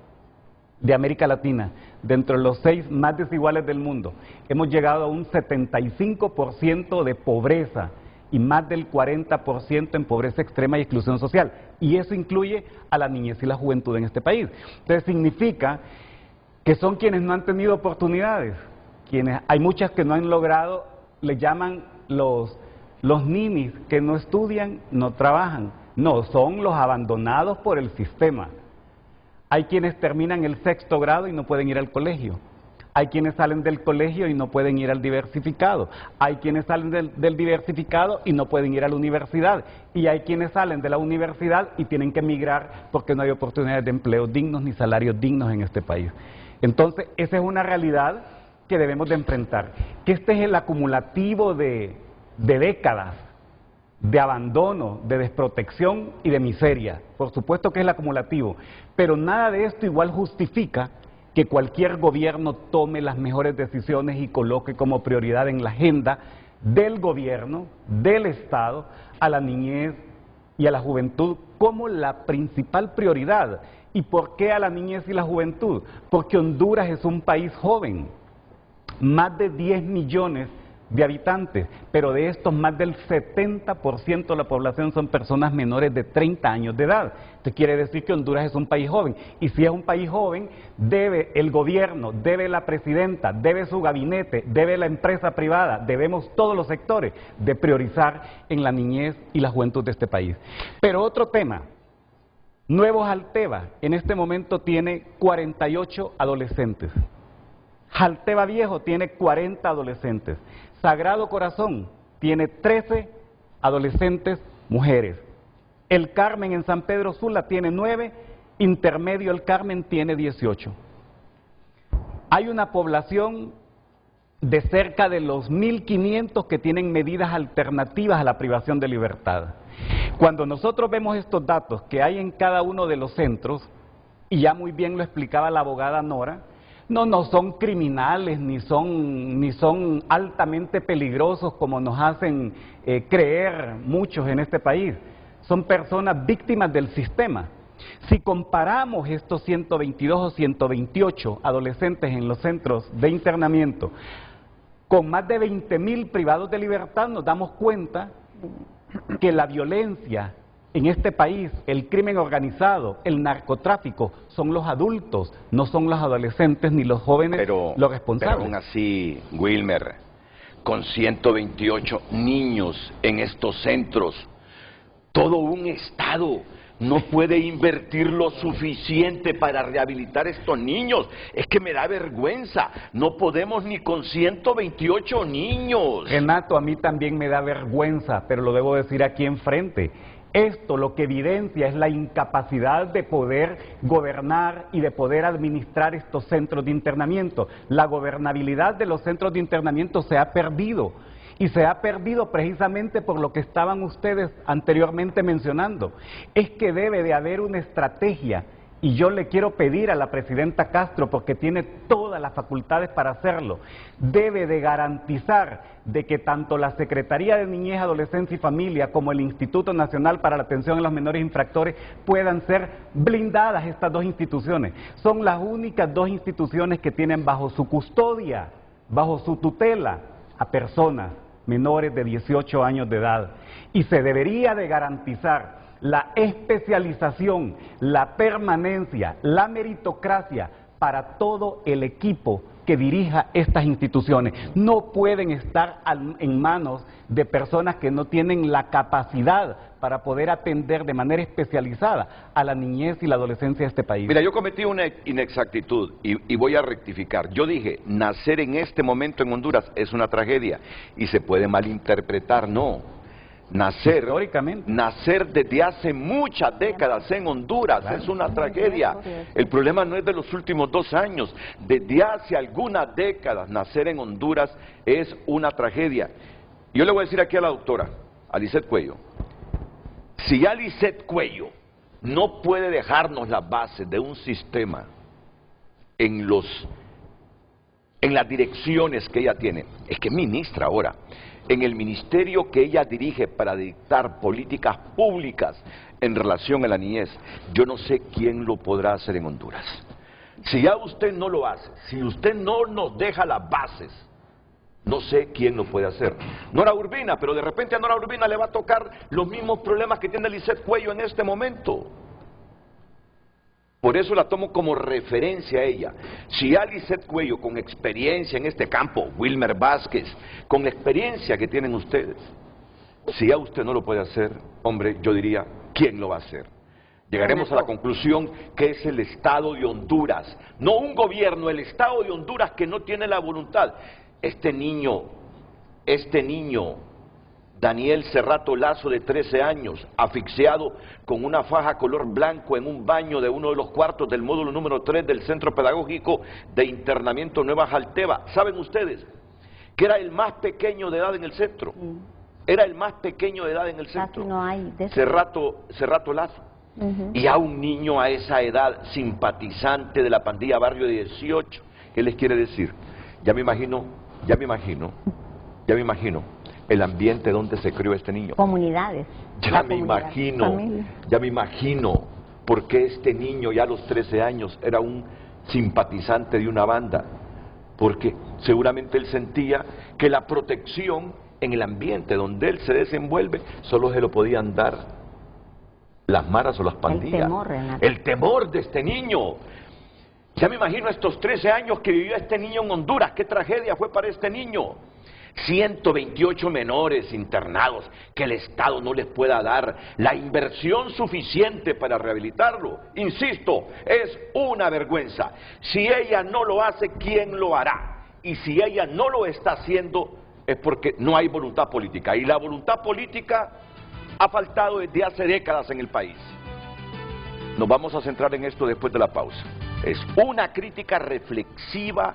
de América Latina, dentro de los 6 más desiguales del mundo. Hemos llegado a un 75% de pobreza y más del 40% en pobreza extrema y exclusión social. Y eso incluye a la niñez y la juventud en este país. Entonces significa que son quienes no han tenido oportunidades, hay muchas que no han logrado, le llaman los ninis, que no estudian, no trabajan. No, son los abandonados por el sistema. Hay quienes terminan el 6º grado y no pueden ir al colegio. Hay quienes salen del colegio y no pueden ir al diversificado. Hay quienes salen del diversificado y no pueden ir a la universidad. Y hay quienes salen de la universidad y tienen que emigrar porque no hay oportunidades de empleo dignos ni salarios dignos en este país. Entonces, esa es una realidad que debemos de enfrentar. Que este es el acumulativo de décadas de abandono, de desprotección y de miseria. Por supuesto que es el acumulativo, pero nada de esto igual justifica que cualquier gobierno tome las mejores decisiones y coloque como prioridad en la agenda del gobierno, del Estado, a la niñez y a la juventud como la principal prioridad. ¿Y por qué a la niñez y la juventud? Porque Honduras es un país joven, más de 10 millones de habitantes, pero de estos más del 70% de la población son personas menores de 30 años de edad. Esto quiere decir que Honduras es un país joven, y si es un país joven, debe el gobierno, debe la presidenta, debe su gabinete, debe la empresa privada, debemos todos los sectores de priorizar en la niñez y la juventud de este país. Pero otro tema, Nuevo Jalteva en este momento tiene 48 adolescentes. Jalteva Viejo tiene 40 adolescentes. Sagrado Corazón tiene 13 adolescentes mujeres. El Carmen en San Pedro Sula tiene 9, Intermedio El Carmen tiene 18. Hay una población de cerca de los 1.500 que tienen medidas alternativas a la privación de libertad. Cuando nosotros vemos estos datos que hay en cada uno de los centros, y ya muy bien lo explicaba la abogada Nora, no son criminales ni son altamente peligrosos como nos hacen creer muchos en este país. Son personas víctimas del sistema. Si comparamos estos 122 o 128 adolescentes en los centros de internamiento con más de 20.000 privados de libertad, nos damos cuenta que la violencia en este país, el crimen organizado, el narcotráfico, son los adultos, no son los adolescentes ni los jóvenes los responsables. Pero aún así, Wilmer, con 128 niños en estos centros, todo un Estado no puede invertir lo suficiente para rehabilitar a estos niños. Es que me da vergüenza. No podemos ni con 128 niños. Renato, a mí también me da vergüenza, pero lo debo decir aquí enfrente. Esto lo que evidencia es la incapacidad de poder gobernar y de poder administrar estos centros de internamiento. La gobernabilidad de los centros de internamiento se ha perdido. Y se ha perdido precisamente por lo que estaban ustedes anteriormente mencionando. Es que debe de haber una estrategia, y yo le quiero pedir a la presidenta Castro, porque tiene todas las facultades para hacerlo, debe de garantizar de que tanto la Secretaría de Niñez, Adolescencia y Familia como el Instituto Nacional para la Atención a los Menores Infractores puedan ser blindadas estas dos instituciones. Son las únicas dos instituciones que tienen bajo su custodia, bajo su tutela, a personas menores de 18 años de edad, y se debería de garantizar la especialización, la permanencia, la meritocracia para todo el equipo que dirija estas instituciones. No pueden estar en manos de personas que no tienen la capacidad para poder atender de manera especializada a la niñez y la adolescencia de este país. Mira, yo cometí una inexactitud y voy a rectificar. Yo dije, nacer en este momento en Honduras es una tragedia y se puede malinterpretar. No. Nacer desde hace muchas décadas en Honduras es una tragedia. El problema no es de los últimos 2 años. Desde hace algunas décadas nacer en Honduras es una tragedia. Yo le voy a decir aquí a la doctora, a Lisette Cuello, si ya Lisette Cuello no puede dejarnos las bases de un sistema en las direcciones que ella tiene, es que es ministra ahora, en el ministerio que ella dirige para dictar políticas públicas en relación a la niñez, yo no sé quién lo podrá hacer en Honduras. Si ya usted no lo hace, si usted no nos deja las bases, no sé quién lo puede hacer. Nora Urbina, pero de repente a Nora Urbina le va a tocar los mismos problemas que tiene Lisette Cuello en este momento. Por eso la tomo como referencia a ella. Si a Lisette Cuello, con experiencia en este campo, Wilmer Vázquez, con la experiencia que tienen ustedes, si a usted no lo puede hacer, hombre, yo diría, ¿quién lo va a hacer? Llegaremos a la conclusión que es el Estado de Honduras, no un gobierno, el Estado de Honduras que no tiene la voluntad. Este niño, Daniel Cerrato Lazo, de 13 años, asfixiado con una faja color blanco en un baño de uno de los cuartos del módulo número 3 del Centro Pedagógico de Internamiento Nueva Jalteva. ¿Saben ustedes que era el más pequeño de edad en el centro? Era el más pequeño de edad en el centro. Casi no hay de eso. Cerrato Lazo. Y a un niño a esa edad, simpatizante de la pandilla Barrio 18, ¿qué les quiere decir? Ya me imagino el ambiente donde se crió este niño. Comunidades. Ya me imagino por qué este niño ya a los 13 años era un simpatizante de una banda. Porque seguramente él sentía que la protección en el ambiente donde él se desenvuelve solo se lo podían dar las maras o las pandillas. El temor de este niño. Ya me imagino estos 13 años que vivió este niño en Honduras. ¡Qué tragedia fue para este niño! 128 menores internados que el Estado no les pueda dar la inversión suficiente para rehabilitarlo. Insisto, es una vergüenza. Si ella no lo hace, ¿quién lo hará? Y si ella no lo está haciendo, es porque no hay voluntad política. Y la voluntad política ha faltado desde hace décadas en el país. Nos vamos a centrar en esto después de la pausa. Es una crítica reflexiva,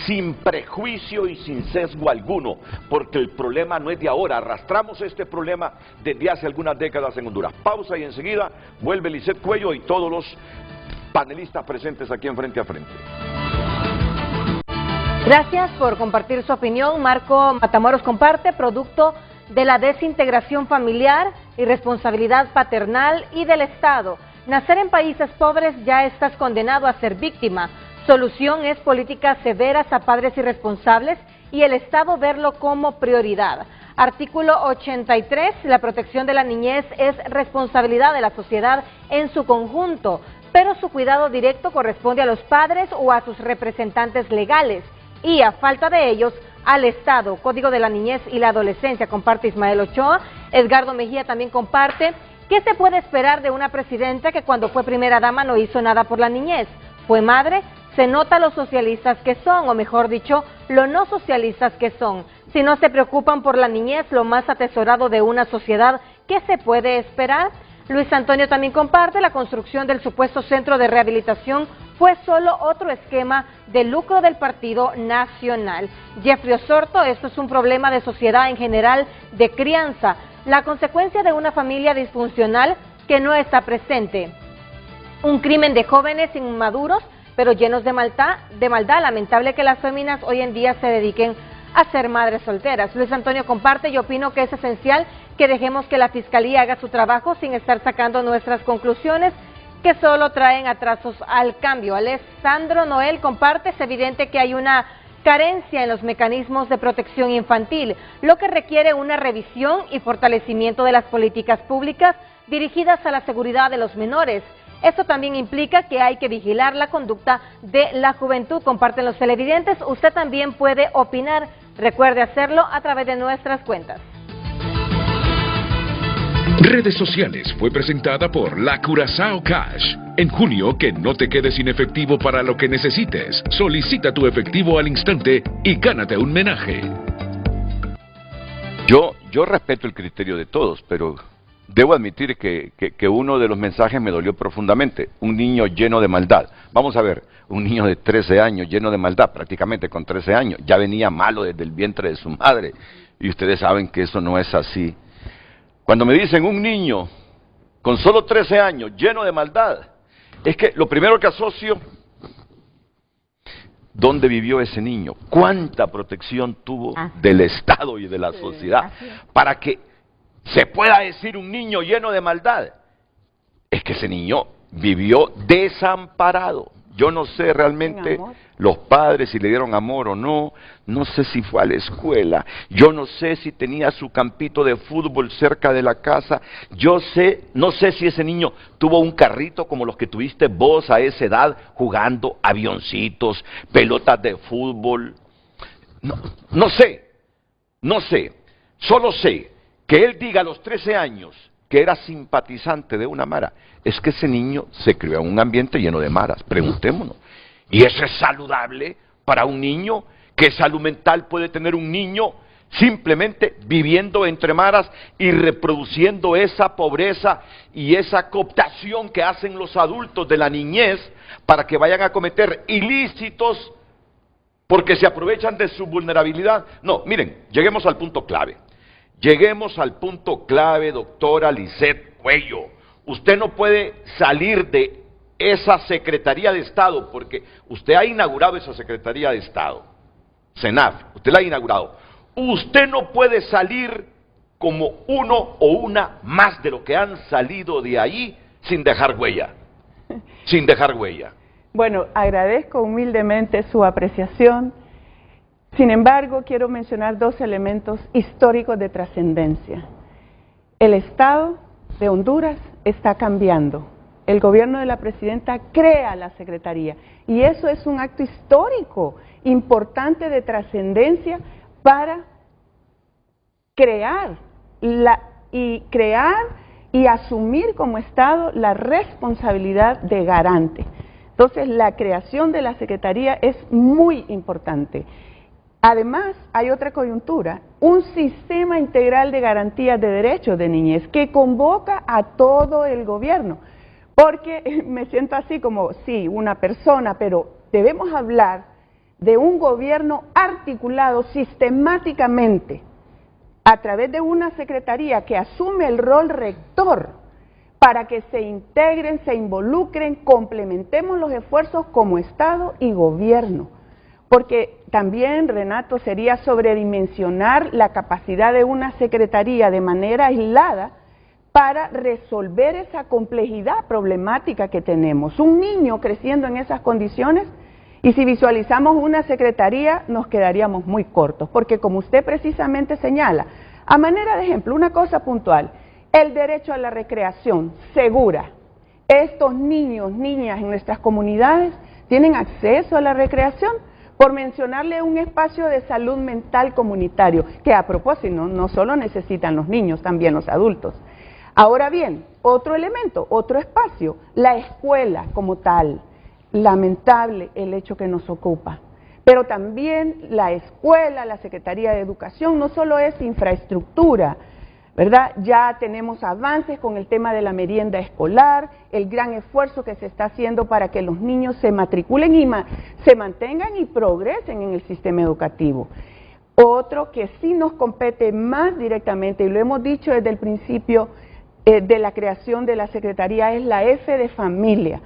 sin prejuicio y sin sesgo alguno, porque el problema no es de ahora, arrastramos este problema desde hace algunas décadas en Honduras. Pausa y enseguida vuelve Lisette Cuello y todos los panelistas presentes aquí en Frente a Frente. Gracias por compartir su opinión. Marco Matamoros comparte, producto de la desintegración familiar, irresponsabilidad paternal y del Estado. Nacer en países pobres ya estás condenado a ser víctima. Solución es políticas severas a padres irresponsables y el Estado verlo como prioridad. Artículo 83, la protección de la niñez es responsabilidad de la sociedad en su conjunto, pero su cuidado directo corresponde a los padres o a sus representantes legales y, a falta de ellos, al Estado. Código de la Niñez y la Adolescencia, comparte Ismael Ochoa. Edgardo Mejía también comparte. ¿Qué se puede esperar de una presidenta que cuando fue primera dama no hizo nada por la niñez? ¿Fue madre? Se nota los socialistas que son, o mejor dicho, lo no socialistas que son. Si no se preocupan por la niñez, lo más atesorado de una sociedad, ¿qué se puede esperar? Luis Antonio también comparte la construcción del supuesto centro de rehabilitación fue solo otro esquema de lucro del Partido Nacional. Jeffrey Osorto, esto es un problema de sociedad en general, de crianza, la consecuencia de una familia disfuncional que no está presente. Un crimen de jóvenes inmaduros, pero llenos de maldad. Lamentable que las féminas hoy en día se dediquen a ser madres solteras. Luis Antonio comparte: yo opino que es esencial que dejemos que la Fiscalía haga su trabajo sin estar sacando nuestras conclusiones que solo traen atrasos al cambio. Alessandro Noel comparte: es evidente que hay una carencia en los mecanismos de protección infantil, lo que requiere una revisión y fortalecimiento de las políticas públicas dirigidas a la seguridad de los menores. Esto también implica que hay que vigilar la conducta de la juventud. Comparten los televidentes, usted también puede opinar. Recuerde hacerlo a través de nuestras cuentas. Redes sociales fue presentada por La Curazao Cash. En junio, que no te quedes sin efectivo para lo que necesites. Solicita tu efectivo al instante y gánate un menaje. Yo respeto el criterio de todos, pero debo admitir que uno de los mensajes me dolió profundamente. Un niño lleno de maldad. Vamos a ver, un niño de 13 años lleno de maldad, prácticamente con 13 años. Ya venía malo desde el vientre de su madre. Y ustedes saben que eso no es así. Cuando me dicen un niño con solo 13 años lleno de maldad, es que lo primero que asocio, ¿dónde vivió ese niño? ¿Cuánta protección tuvo del Estado y de la sociedad para que se pueda decir un niño lleno de maldad? Es que ese niño vivió desamparado. Yo no sé realmente los padres si le dieron amor o no, no sé si fue a la escuela, yo no sé si tenía su campito de fútbol cerca de la casa, no sé si ese niño tuvo un carrito como los que tuviste vos a esa edad, jugando avioncitos, pelotas de fútbol, no sé, solo sé que él diga a los 13 años que era simpatizante de una mara, es que ese niño se crió en un ambiente lleno de maras, preguntémonos. ¿Y eso es saludable para un niño? ¿Qué salud mental puede tener un niño simplemente viviendo entre maras y reproduciendo esa pobreza y esa cooptación que hacen los adultos de la niñez para que vayan a cometer ilícitos porque se aprovechan de su vulnerabilidad? No, miren, lleguemos al punto clave. Lleguemos al punto clave, doctora Lisset Cuello. Usted no puede salir de esa Secretaría de Estado, porque usted ha inaugurado esa Secretaría de Estado, CENAF, usted la ha inaugurado. Usted no puede salir como uno o una más de lo que han salido de ahí sin dejar huella, sin dejar huella. Bueno, agradezco humildemente su apreciación. Sin embargo, quiero mencionar dos elementos históricos de trascendencia. El Estado de Honduras está cambiando. El gobierno de la presidenta crea la Secretaría y eso es un acto histórico, importante de trascendencia para crear y asumir como Estado la responsabilidad de garante. Entonces, la creación de la Secretaría es muy importante. Además, hay otra coyuntura, un sistema integral de garantías de derechos de niñez que convoca a todo el gobierno, porque me siento así como, sí, una persona, pero debemos hablar de un gobierno articulado sistemáticamente a través de una secretaría que asume el rol rector para que se integren, se involucren, complementemos los esfuerzos como Estado y gobierno. Porque también, Renato, sería sobredimensionar la capacidad de una secretaría de manera aislada para resolver esa complejidad problemática que tenemos. Un niño creciendo en esas condiciones, y si visualizamos una secretaría nos quedaríamos muy cortos, porque como usted precisamente señala, a manera de ejemplo, una cosa puntual, el derecho a la recreación segura. Estos niños, niñas en nuestras comunidades tienen acceso a la recreación. Por mencionarle un espacio de salud mental comunitario, que a propósito no solo necesitan los niños, también los adultos. Ahora bien, otro elemento, otro espacio, la escuela como tal. Lamentable el hecho que nos ocupa. Pero también la escuela, la Secretaría de Educación, no solo es infraestructura, ¿verdad? Ya tenemos avances con el tema de la merienda escolar, el gran esfuerzo que se está haciendo para que los niños se matriculen y se mantengan y progresen en el sistema educativo. Otro que sí nos compete más directamente, y lo hemos dicho desde el principio de la creación de la Secretaría, es la F de familia.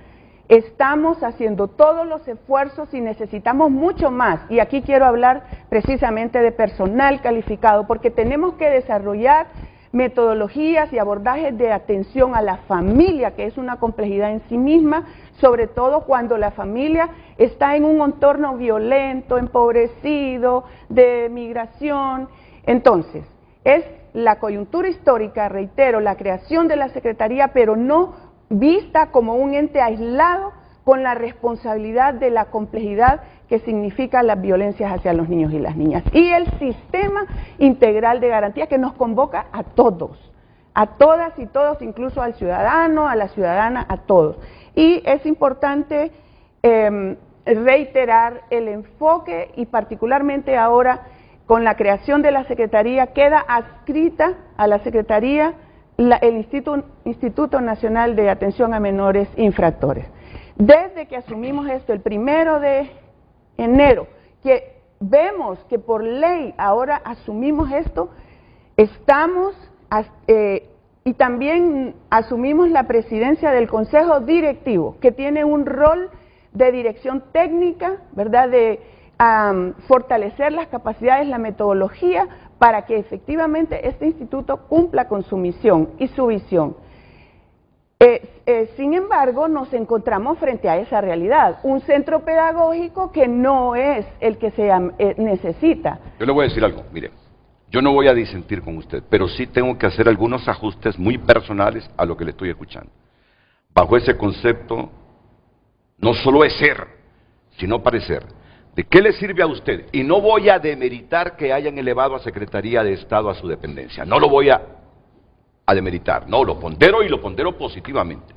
Estamos haciendo todos los esfuerzos y necesitamos mucho más, y aquí quiero hablar precisamente de personal calificado, porque tenemos que desarrollar metodologías y abordajes de atención a la familia, que es una complejidad en sí misma, sobre todo cuando la familia está en un entorno violento, empobrecido, de migración. Entonces, es la coyuntura histórica, reitero, la creación de la Secretaría, pero no vista como un ente aislado con la responsabilidad de la complejidad que significa las violencias hacia los niños y las niñas. Y el sistema integral de garantía que nos convoca a todos, a todas y todos, incluso al ciudadano, a la ciudadana, a todos. Y es importante reiterar el enfoque, y particularmente ahora con la creación de la Secretaría, queda adscrita a la Secretaría el Instituto Nacional de Atención a Menores Infractores. Desde que asumimos esto, el 1 de enero, que vemos que por ley ahora asumimos esto, y también asumimos la presidencia del Consejo Directivo, que tiene un rol de dirección técnica, ¿verdad?, de fortalecer las capacidades, la metodología, para que efectivamente este instituto cumpla con su misión y su visión. Sin embargo, nos encontramos frente a esa realidad, un centro pedagógico que no es el que se necesita. Yo le voy a decir algo, mire, yo no voy a disentir con usted, pero sí tengo que hacer algunos ajustes muy personales a lo que le estoy escuchando. Bajo ese concepto, no solo es ser, sino parecer. ¿De qué le sirve a usted? Y no voy a demeritar que hayan elevado a Secretaría de Estado a su dependencia, no lo voy a demeritar, no, lo pondero y lo pondero positivamente.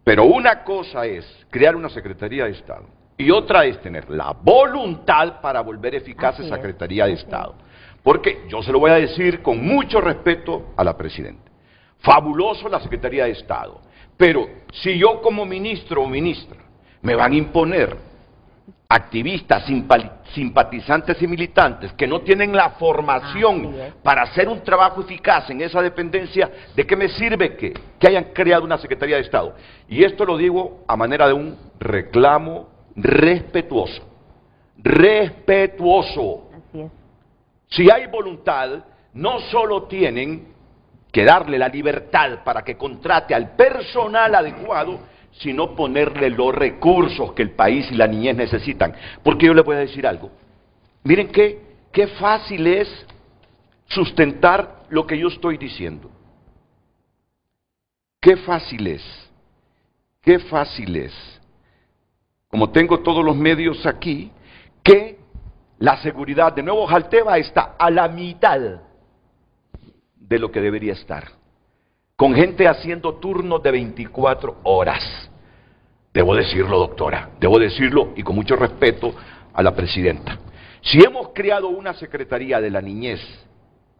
Pero una cosa es crear una Secretaría de Estado y otra es tener la voluntad para volver eficaz esa Secretaría de Estado. Porque yo se lo voy a decir con mucho respeto a la Presidenta. Fabuloso la Secretaría de Estado, pero si yo como ministro o ministra me van a imponer activistas, simpatizantes y militantes que no tienen la formación para hacer un trabajo eficaz en esa dependencia, ¿de qué me sirve que hayan creado una Secretaría de Estado? Y esto lo digo a manera de un reclamo respetuoso. Respetuoso. Así es. Si hay voluntad, no solo tienen que darle la libertad para que contrate al personal adecuado, sino ponerle los recursos que el país y la niñez necesitan. Porque yo les voy a decir algo. Miren qué fácil es sustentar lo que yo estoy diciendo. Qué fácil es. Qué fácil es. Como tengo todos los medios aquí, que la seguridad de Nuevo Jalteva está a la mitad de lo que debería estar, con gente haciendo turnos de 24 horas. Debo decirlo, doctora, debo decirlo, y con mucho respeto a la Presidenta. Si hemos creado una Secretaría de la Niñez,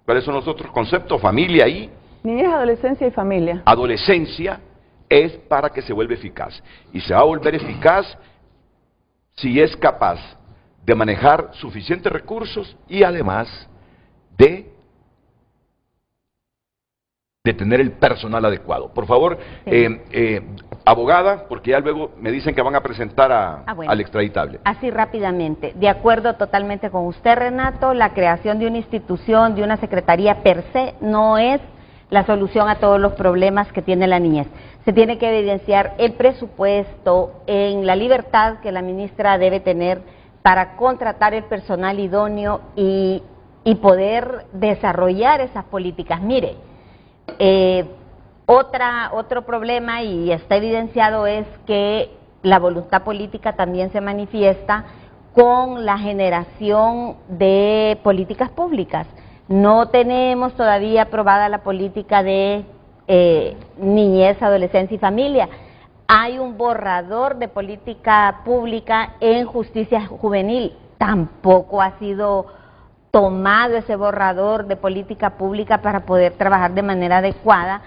¿cuáles son los otros conceptos? Familia y... Niñez, adolescencia y familia. Adolescencia es para que se vuelva eficaz. Y se va a volver eficaz si es capaz de manejar suficientes recursos y además de tener el personal adecuado. Por favor, abogada, porque ya luego me dicen que van a presentar al extraditable. Así rápidamente, de acuerdo totalmente con usted, Renato, la creación de una institución, de una secretaría per se, no es la solución a todos los problemas que tiene la niñez. Se tiene que evidenciar el presupuesto en la libertad que la ministra debe tener para contratar el personal idóneo y poder desarrollar esas políticas. Mire, otro problema, y está evidenciado, es que la voluntad política también se manifiesta con la generación de políticas públicas. No tenemos todavía aprobada la política de niñez, adolescencia y familia. Hay un borrador de política pública en justicia juvenil, tampoco ha sido tomado ese borrador de política pública para poder trabajar de manera adecuada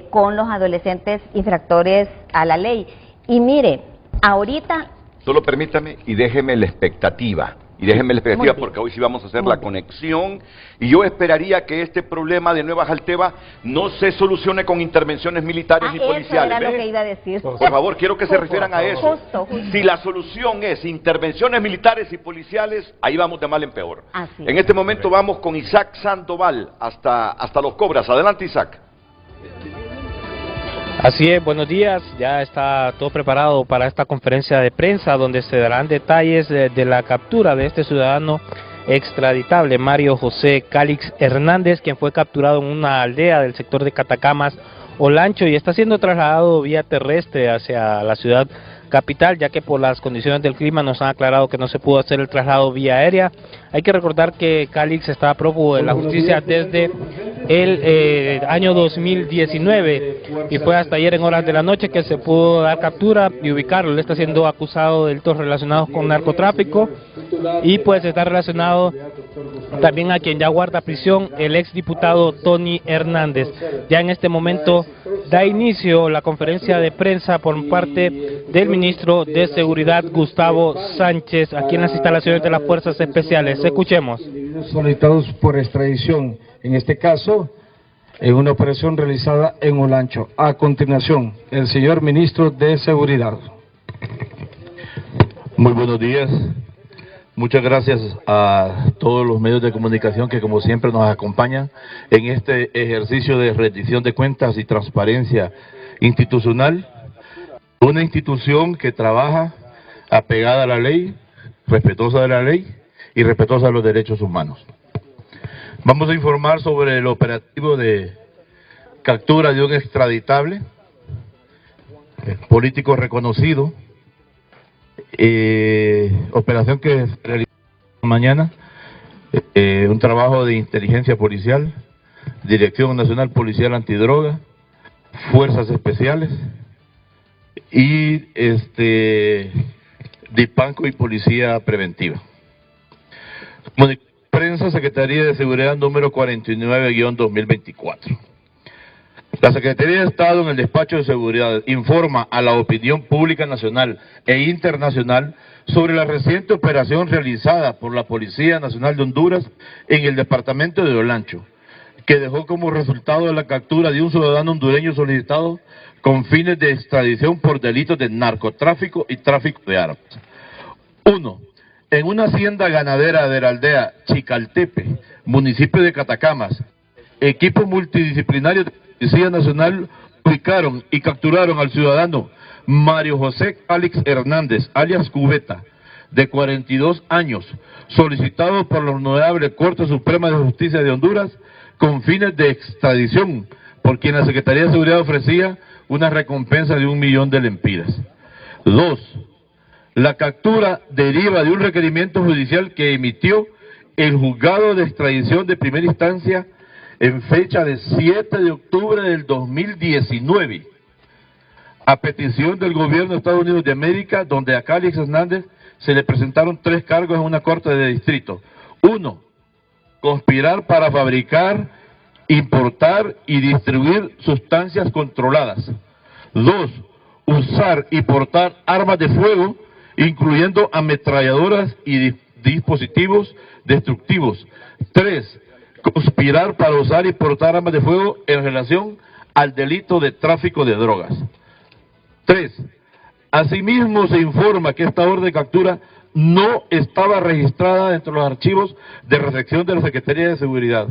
con los adolescentes infractores a la ley. Y mire, ahorita... Solo permítame y déjeme la expectativa. Porque hoy sí vamos a hacer la conexión y yo esperaría que este problema de Nueva Jalteva no se solucione con intervenciones militares ni policiales. Eso era lo que iba a decir. Por favor, quiero que se refieran a eso. Justo. Si la solución es intervenciones militares y policiales, ahí vamos de mal en peor. En este momento vamos con Isaac Sandoval hasta Los Cobras. Adelante, Isaac. Así es, buenos días, ya está todo preparado para esta conferencia de prensa donde se darán detalles de la captura de este ciudadano extraditable, Mario José Calix Hernández, quien fue capturado en una aldea del sector de Catacamas, Olancho, y está siendo trasladado vía terrestre hacia la ciudad capital, ya que por las condiciones del clima nos han aclarado que no se pudo hacer el traslado vía aérea. Hay que recordar que Calix está prófugo de la justicia desde el año 2019 y fue hasta ayer en horas de la noche que se pudo dar captura y ubicarlo. Él está siendo acusado de delitos relacionados con narcotráfico y pues está relacionado también a quien ya guarda prisión, el exdiputado Tony Hernández. Ya en este momento da inicio la conferencia de prensa por parte del ministro de Seguridad, Gustavo Sánchez, aquí en las instalaciones de las Fuerzas Especiales. Escuchemos. Solicitados por extradición, en este caso, en una operación realizada en Olancho. A continuación, el señor ministro de Seguridad. Muy buenos días. Muchas gracias a todos los medios de comunicación que como siempre nos acompañan en este ejercicio de rendición de cuentas y transparencia institucional. Una institución que trabaja apegada a la ley, respetuosa de la ley y respetuosa de los derechos humanos. Vamos a informar sobre el operativo de captura de un extraditable, político reconocido, operación que se realizó mañana, un trabajo de inteligencia policial, Dirección Nacional Policial Antidroga, Fuerzas Especiales y DIPANCO y Policía Preventiva. Prensa, Secretaría de Seguridad número 49-2024. La Secretaría de Estado en el Despacho de Seguridad informa a la opinión pública nacional e internacional sobre la reciente operación realizada por la Policía Nacional de Honduras en el departamento de Olancho, que dejó como resultado la captura de un ciudadano hondureño solicitado con fines de extradición por delitos de narcotráfico y tráfico de armas. 1. En una hacienda ganadera de la aldea Chicaltepe, municipio de Catacamas, equipos multidisciplinarios de Policía Nacional ubicaron y capturaron al ciudadano Mario José Calix Hernández, alias Cubeta, de 42 años, solicitado por la Honorable Corte Suprema de Justicia de Honduras con fines de extradición, por quien la Secretaría de Seguridad ofrecía una recompensa de 1 millón de lempiras. 2. La captura deriva de un requerimiento judicial que emitió el Juzgado de Extradición de Primera Instancia en fecha de 7 de octubre del 2019, a petición del gobierno de Estados Unidos de América, donde a Calix Hernández se le presentaron 3 cargos en una corte de distrito. 1. Conspirar para fabricar, importar y distribuir sustancias controladas. 2. Usar y portar armas de fuego, incluyendo ametralladoras y dispositivos destructivos. 3. Conspirar para usar y portar armas de fuego en relación al delito de tráfico de drogas. 3. Asimismo se informa que esta orden de captura no estaba registrada dentro de los archivos de recepción de la Secretaría de Seguridad,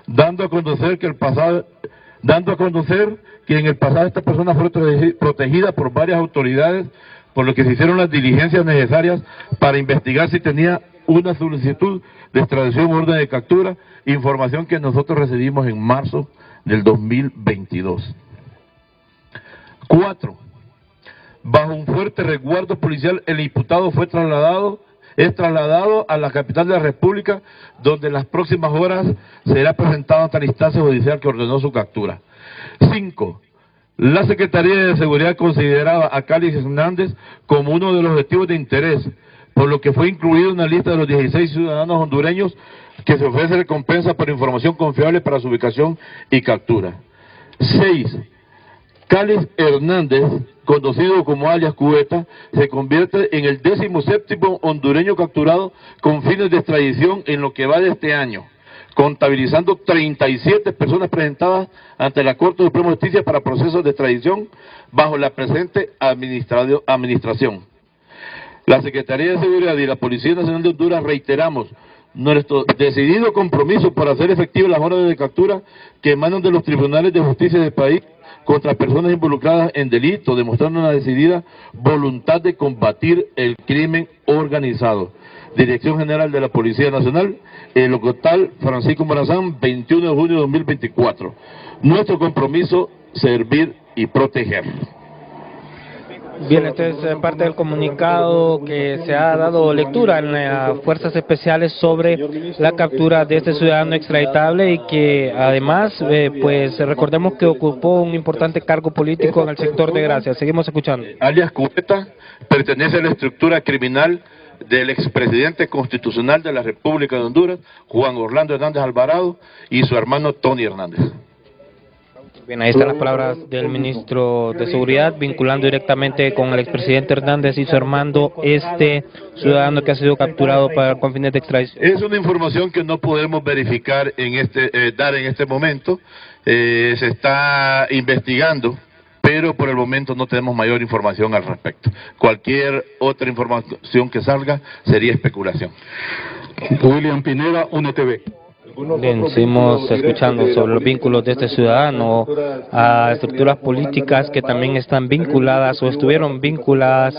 dando a conocer que en el pasado esta persona fue protegida por varias autoridades, por lo que se hicieron las diligencias necesarias para investigar si tenía una solicitud de extradición o orden de captura, información que nosotros recibimos en marzo del 2022. 4. Bajo un fuerte resguardo policial, el imputado es trasladado a la capital de la República, donde en las próximas horas será presentado ante la instancia judicial que ordenó su captura. 5. La Secretaría de Seguridad consideraba a Calix Hernández como uno de los objetivos de interés, por lo que fue incluido en la lista de los 16 ciudadanos hondureños que se ofrece recompensa por información confiable para su ubicación y captura. 6. Calix Hernández, conocido como alias Cubeta, se convierte en el 17º hondureño capturado con fines de extradición en lo que va de este año, contabilizando 37 personas presentadas ante la Corte Suprema de Justicia para procesos de extradición bajo la presente administración. La Secretaría de Seguridad y la Policía Nacional de Honduras reiteramos nuestro decidido compromiso para hacer efectivas las órdenes de captura que emanan de los tribunales de justicia del país contra personas involucradas en delitos, demostrando una decidida voluntad de combatir el crimen organizado. Dirección General de la Policía Nacional, el local Francisco Morazán, 21 de junio de 2024. Nuestro compromiso, servir y proteger. Bien, este es parte del comunicado que se ha dado lectura en las Fuerzas Especiales sobre la captura de este ciudadano extraditable y que además, pues recordemos que ocupó un importante cargo político en el sector de Gracia. Seguimos escuchando. Alias Cubeta pertenece a la estructura criminal del expresidente constitucional de la República de Honduras, Juan Orlando Hernández Alvarado, y su hermano Tony Hernández. Bien, ahí están las palabras del ministro de Seguridad, vinculando directamente con el expresidente Hernández y su hermano, este ciudadano que ha sido capturado con fines de extradición. Es una información que no podemos verificar dar en este momento. Se está investigando, pero por el momento no tenemos mayor información al respecto. Cualquier otra información que salga sería especulación. William Pineda, UNETV. Bien, seguimos escuchando sobre los vínculos de este ciudadano a estructuras políticas que también están vinculadas o estuvieron vinculadas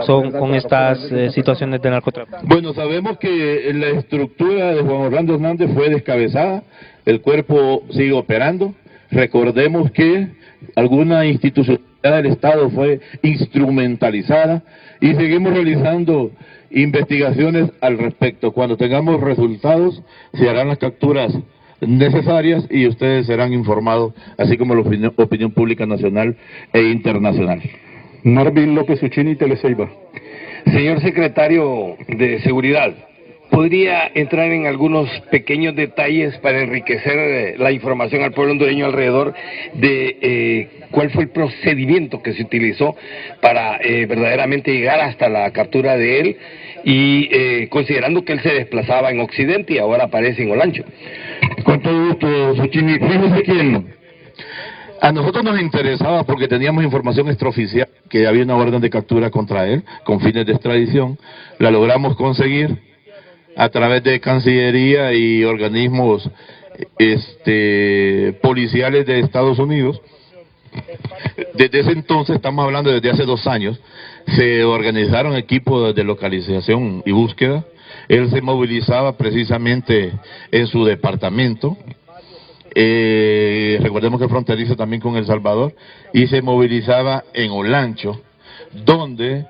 con estas situaciones de narcotráfico. Bueno, sabemos que la estructura de Juan Orlando Hernández fue descabezada, el cuerpo sigue operando. Recordemos que alguna institucionalidad del Estado fue instrumentalizada y seguimos realizando investigaciones al respecto. Cuando tengamos resultados, se harán las capturas necesarias y ustedes serán informados, así como la opinión pública nacional e internacional. Marvin López Uchini, Teleceiba. Señor secretario de Seguridad, ¿podría entrar en algunos pequeños detalles para enriquecer la información al pueblo hondureño alrededor de cuál fue el procedimiento que se utilizó para verdaderamente llegar hasta la captura de él y considerando que él se desplazaba en Occidente y ahora aparece en Olancho? Con todo gusto, Suchini. Fíjese que a nosotros nos interesaba porque teníamos información extraoficial que había una orden de captura contra él con fines de extradición. La logramos conseguir a través de Cancillería y organismos policiales de Estados Unidos. Desde ese entonces, estamos hablando desde hace 2 años, se organizaron equipos de localización y búsqueda. Él se movilizaba precisamente en su departamento, recordemos que fronterizo también con El Salvador, y se movilizaba en Olancho, donde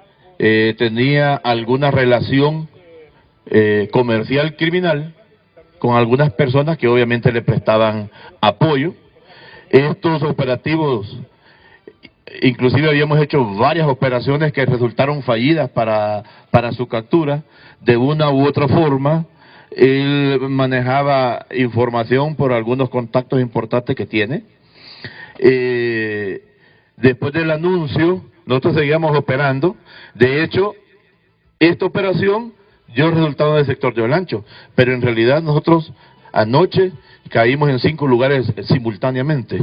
tenía alguna relación comercial criminal con algunas personas que obviamente le prestaban apoyo. Estos operativos, inclusive habíamos hecho varias operaciones que resultaron fallidas para su captura. De una u otra forma, él manejaba información por algunos contactos importantes que tiene. Después del anuncio, nosotros seguíamos operando. De hecho, esta operación dio resultado en el sector de Olancho, pero en realidad nosotros anoche caímos en 5 lugares simultáneamente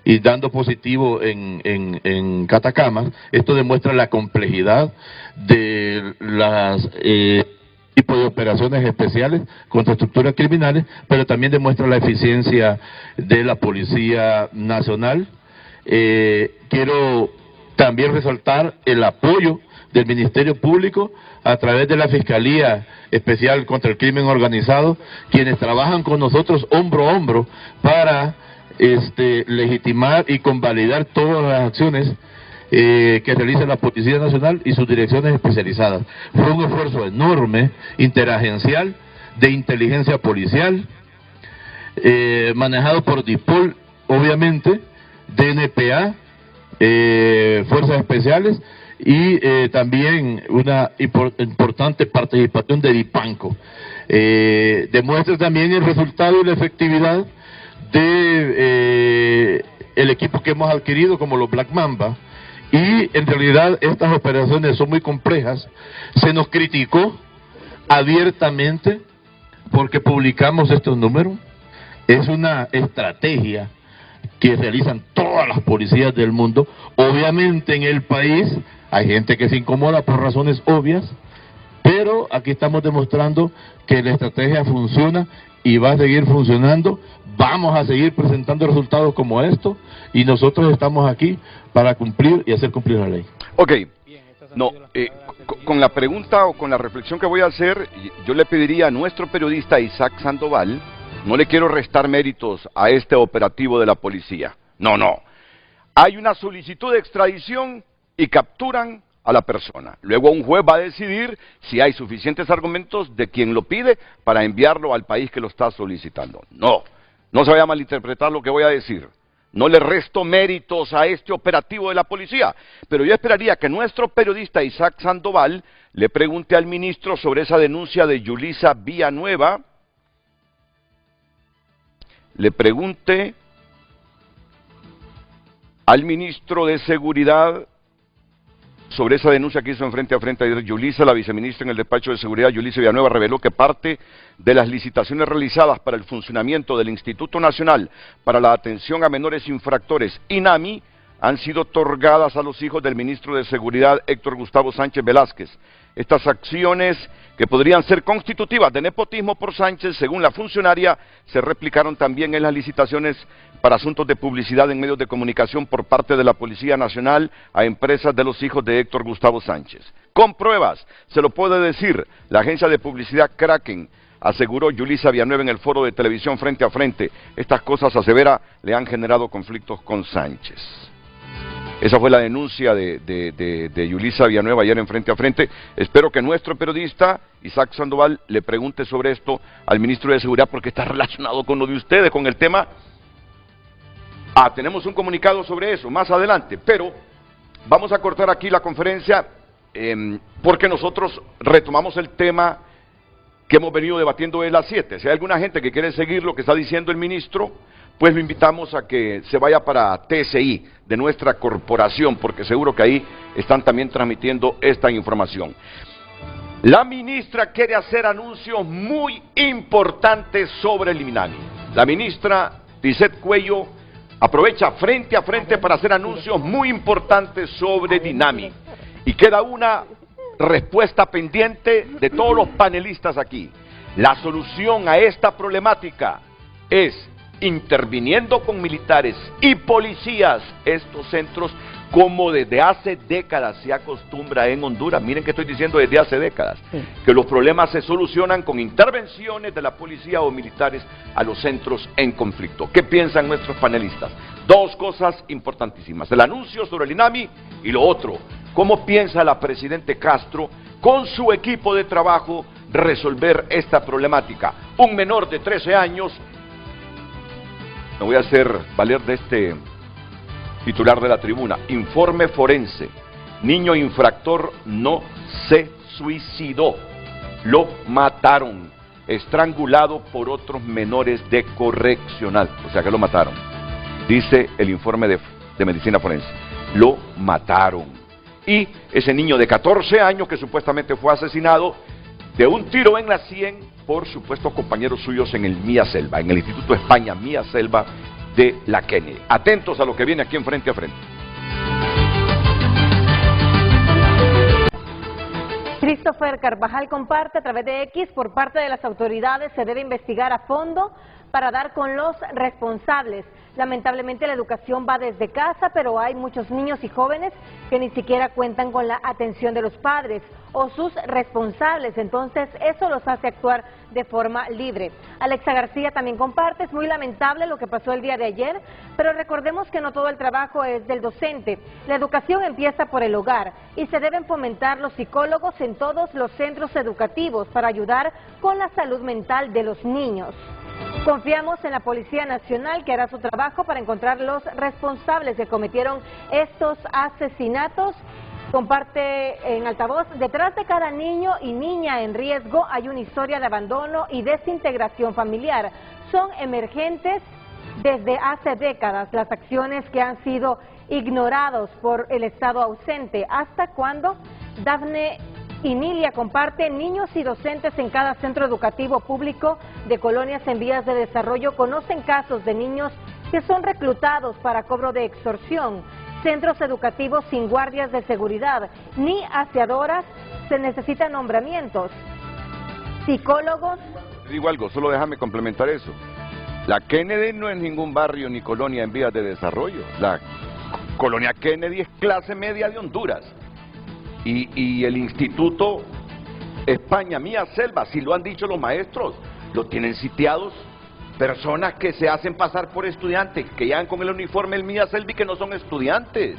y dando positivo en Catacamas. Esto demuestra la complejidad de las tipos de operaciones especiales contra estructuras criminales, pero también demuestra la eficiencia de la Policía Nacional. Quiero también resaltar el apoyo del Ministerio Público a través de la Fiscalía Especial contra el Crimen Organizado, quienes trabajan con nosotros hombro a hombro para legitimar y convalidar todas las acciones que realiza la Policía Nacional y sus direcciones especializadas. Fue un esfuerzo enorme, interagencial, de inteligencia policial, manejado por DIPOL obviamente, DNPA, Fuerzas Especiales y también una importante participación de Dipanco. Demuestra también el resultado y la efectividad de el equipo que hemos adquirido como los Black Mamba, y en realidad estas operaciones son muy complejas. Se nos criticó abiertamente porque publicamos estos números. Es una estrategia que realizan todas las policías del mundo. Obviamente en el país hay gente que se incomoda por razones obvias, pero aquí estamos demostrando que la estrategia funciona y va a seguir funcionando. Vamos a seguir presentando resultados como estos y nosotros estamos aquí para cumplir y hacer cumplir la ley. Ok, no, con la pregunta o con la reflexión que voy a hacer, yo le pediría a nuestro periodista Isaac Sandoval, no le quiero restar méritos a este operativo de la policía, no, hay una solicitud de extradición y capturan a la persona. Luego un juez va a decidir si hay suficientes argumentos de quien lo pide para enviarlo al país que lo está solicitando. No se vaya a malinterpretar lo que voy a decir. No le resto méritos a este operativo de la policía, pero yo esperaría que nuestro periodista Isaac Sandoval le pregunte al ministro sobre esa denuncia de Yulisa Villanueva, le pregunte al ministro de Seguridad sobre esa denuncia que hizo en Frente a Frente ayer Yulisa. La viceministra en el despacho de seguridad, Yulisa Villanueva, reveló que parte de las licitaciones realizadas para el funcionamiento del Instituto Nacional para la Atención a Menores Infractores, INAMI, han sido otorgadas a los hijos del ministro de Seguridad, Héctor Gustavo Sánchez Velázquez. Estas acciones, que podrían ser constitutivas de nepotismo por Sánchez, según la funcionaria, se replicaron también en las licitaciones para asuntos de publicidad en medios de comunicación por parte de la Policía Nacional a empresas de los hijos de Héctor Gustavo Sánchez. Con pruebas, se lo puede decir, la agencia de publicidad Kraken, aseguró Yulisa Villanueva en el foro de televisión Frente a Frente. Estas cosas, asevera, le han generado conflictos con Sánchez. Esa fue la denuncia de Yulisa Villanueva ayer en Frente a Frente. Espero que nuestro periodista Isaac Sandoval le pregunte sobre esto al ministro de Seguridad, porque está relacionado con lo de ustedes, con el tema. Tenemos un comunicado sobre eso más adelante, pero vamos a cortar aquí la conferencia porque nosotros retomamos el tema que hemos venido debatiendo de las 7. Si hay alguna gente que quiere seguir lo que está diciendo el ministro, pues lo invitamos a que se vaya para TSI de nuestra corporación, porque seguro que ahí están también transmitiendo esta información. La ministra quiere hacer anuncios muy importantes sobre el INAMI. La ministra Lisset Cuello aprovecha Frente a Frente para hacer anuncios muy importantes sobre Dinami. Y queda una respuesta pendiente de todos los panelistas aquí. La solución a esta problemática es interviniendo con militares y policías estos centros, como desde hace décadas se acostumbra en Honduras. Miren que estoy diciendo desde hace décadas, que los problemas se solucionan con intervenciones de la policía o militares a los centros en conflicto. ¿Qué piensan nuestros panelistas? Dos cosas importantísimas: el anuncio sobre el INAMI y lo otro, ¿cómo piensa la Presidente Castro con su equipo de trabajo resolver esta problemática? Un menor de 13 años, me voy a hacer valer de este titular de la tribuna, informe forense, niño infractor no se suicidó, lo mataron, estrangulado por otros menores de correccional, o sea que lo mataron, dice el informe de medicina forense, lo mataron. Y ese niño de 14 años que supuestamente fue asesinado de un tiro en la sien por supuestos compañeros suyos en el Mía Selva, en el Instituto España Mía Selva de la Kennedy. Atentos a lo que viene aquí en Frente a Frente. Christopher Carvajal comparte a través de X: por parte de las autoridades se debe investigar a fondo para dar con los responsables. Lamentablemente la educación va desde casa, pero hay muchos niños y jóvenes que ni siquiera cuentan con la atención de los padres o sus responsables, entonces eso los hace actuar de forma libre. Alexa García también comparte: es muy lamentable lo que pasó el día de ayer, pero recordemos que no todo el trabajo es del docente. La educación empieza por el hogar y se deben fomentar los psicólogos en todos los centros educativos para ayudar con la salud mental de los niños. Confiamos en la Policía Nacional, que hará su trabajo para encontrar los responsables que cometieron estos asesinatos. Comparte en altavoz: detrás de cada niño y niña en riesgo hay una historia de abandono y desintegración familiar. Son emergentes desde hace décadas las acciones que han sido ignorados por el Estado ausente. ¿Hasta cuándo? Dafne Inilia comparte: niños y docentes en cada centro educativo público de colonias en vías de desarrollo conocen casos de niños que son reclutados para cobro de extorsión. Centros educativos sin guardias de seguridad ni aseadoras, se necesitan nombramientos. Psicólogos. Te digo algo, solo déjame complementar eso. La Kennedy no es ningún barrio ni colonia en vías de desarrollo. La colonia Kennedy es clase media de Honduras. Y el Instituto España Mía Selva, si lo han dicho los maestros, lo tienen sitiados personas que se hacen pasar por estudiantes, que llegan con el uniforme del Mía Selva y que no son estudiantes.